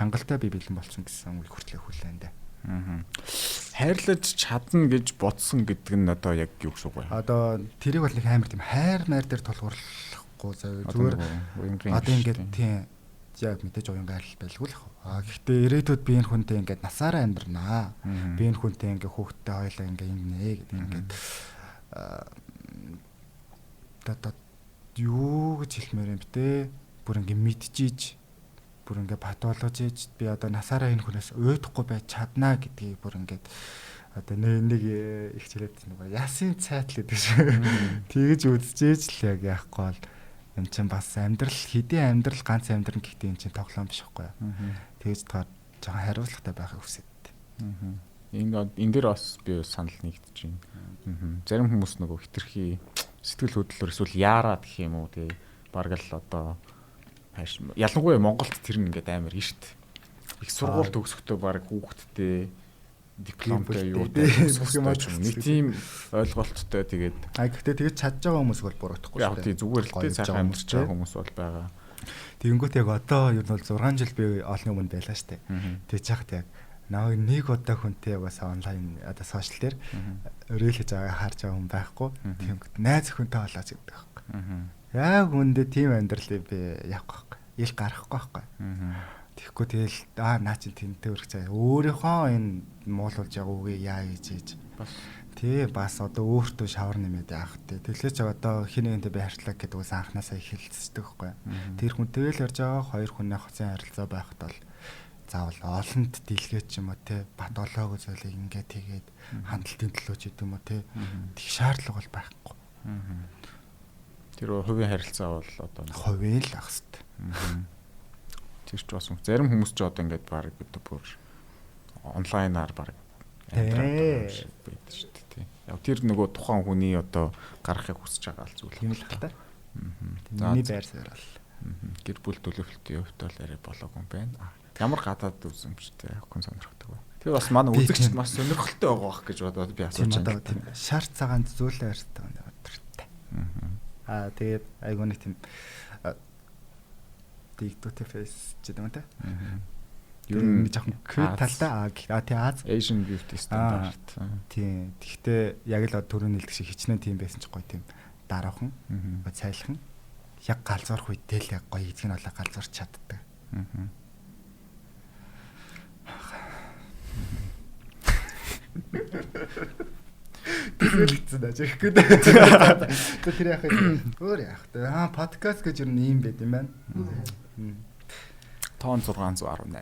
хангалттай би бэлэн болсон гэсэн үг хүртлэх хүлээн дээ. Хайрлаж чадна гэж бодсон гэдэг нь одоо яг юу гэсэн үг вэ? Одоо тэрийг бол нэг амар тийм хайр найр дээр тулгуурлахгүй зүгээр одоо ингээд тийм яг мэдээж уянгаар л байлгүй л яг. Гэхдээ ирээдүйд би энэ хүнтэй ингээд насаараа амьдрнаа. Би энэ хүнтэй ингээд хүүхдтэй хоёлаа ингээд ингэнэ гэдэг ингээд одоо юу гэж хэлмээр юм бэ те? Бүр ингээд мэдчихийж бүр ингээд патологиж би одоо насаараа энэ хүнээс уйдахгүй байж чаднаа гэдгийг бүр ингээд одоо нэг их чирээд нэг ясын цайтл гэдэг шиг тэгж үзчихээж л яг яахгүй бол юм чин бас амьдрал хэдийн амьдрал ганц амьдрал гэхдээ энэ чин тоглоом биш байхгүй юу. Тэгж таар жоохон хариуцлагатай байхыг хүсэт. Энэ дээр бас би санал нэгдэж байна. Зарим хүмүүс нөгөө хитрхи сэтгэл хөдлөлөөр эсвэл яараа гэх юм уу тий бараг л одоо ялангуяа Монголд тэр нь ингээд амар ирт. их сургууль төгсөхдөө баг хүүхдтэй дипломтой юу бүх юм нэг тийм ойлголттой тэгээд гэхдээ тэгэж чадж байгаа хүмүүс бол буруудахгүй шүү дээ. Яг тий зүгээр л тий сайхан амьдарч байгаа хүмүүс бол байгаа. Тэгэнгүүт яг одоо юу нь бол 6 жил би олны өмнө байлаа шүү дээ. Тэгж яхад яг намайг нэг удаа хүнтэй бас онлайн одоо сошиал дээр өрөөл хийж байгаа харж байгаа хүн байхгүй. Тэгэнгүүт найз хүнтэй болооч гэдэг байхгүй. Яг үндэ тийм амьдралыг би явах байхгүй. Ил гарахгүй байхгүй. Тэгэхгүй тэгэл наа чин тэнтэй өрөх цаа өөрийнхөө энэ муулуулж байгаа үгээ яа гэж хийж бас тий бас одоо өөртөө шавар нэмээд яах тий тэглэж одоо хин нэгэнтэй би харьцлаа гэдэг үс анханасаа эхэлцдэг байхгүй. Тэр хүнтэй л ярьж байгаа хоёр хүний хоцын харилцаа байхад бол заавал олонд дийлгээд ч юм уу тий бат олоог зүйлийг ингээд тэгээд хандлтын төлөө ч гэдэг юм уу тий тэг шаардлага бол байхгүй. Тэр хувийн харилцаа бол одоо хувийн л ах хэвээр. Тэр ч бас зарим хүмүүс ч одоо ингээд баг гэдэг бүр онлайнаар баг амьдраад байдаг шүү дээ тий. Яг тэр нөгөө тухайн хүний одоо гаргахыг хүсэж байгаа зүйл юм л та. Миний байр суурь бол гэр бүл төлөвлөлтийн хувьд бол арай болоогүй юм байна. Ямар гадаад үзэмжтэй хүн сонирхдаг вэ? Тэр бас манай үзэгчд маш сонирхолтой байгаа бах гэж бодоод би асууж байна. Шарт цагаанд зөөлөн ярьдаг юм байна. Тэгээд айгуу нэг тийм TikTok face ч гэдэг юм те. Ер нь жоохон квит талтай тий Аз Asian beauty стандарт. Тий. Гэхдээ яг л түрүүний хэлдэг шиг хичнээн тийм байсан ч гоё тийм дараахан цайлхан яг галзуурх үедээ л яг гоё эзэг нь болоо галзуурч чаддаг. Тэгэлцэн даа чихгүй. Тэр яах вэ? Өөр яах вэ? Подкаст гэж ер нь ийм байт юм байна. Тоон 618.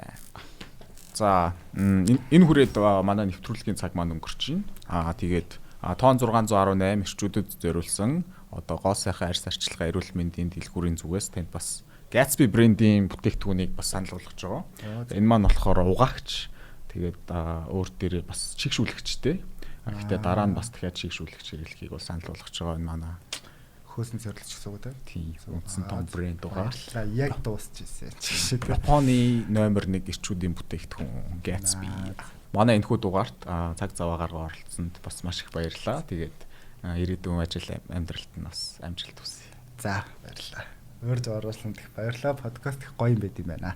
За энэ хүрээд манай нэвтрүүлгийн цаг маань өнгөрч байна. Тэгээд тоон 618 эрчүүдэд зориулсан одоо гоо сайхан арьс арчилгаа эрүүл мэндийн дэлгүүрийн зүгээс танд бас Gatsby брендийн бүтээгдэхүүнийг бас санал болгож байгаа. Энэ маань болохоор угаагч. Тэгээд өөр дээрээ бас чигшүүлэгчтэй. Гэхдээ дараа нь бас дахиад чигшүүлэгч хэрэглэхийг бол санал болгож байгаа энэ манай хөөсөн зорилж гэсэн үг тийм үндсэн том брэнд байгаа. Яг дуусчихсан. Японы номер 1 эрчүүдийн бүтээгдэхүүн Gatsby. Манай энэхүү дугаарт цаг зав гаргаа оролцсонд бас маш их баярлалаа. Тэгээд ирээдүйн ажил амьдралд нь бас амжилт хүсье. За баярлалаа. Өөр зөөр оруулсан их баярлалаа. Подкаст их гоё юм байт юм байна.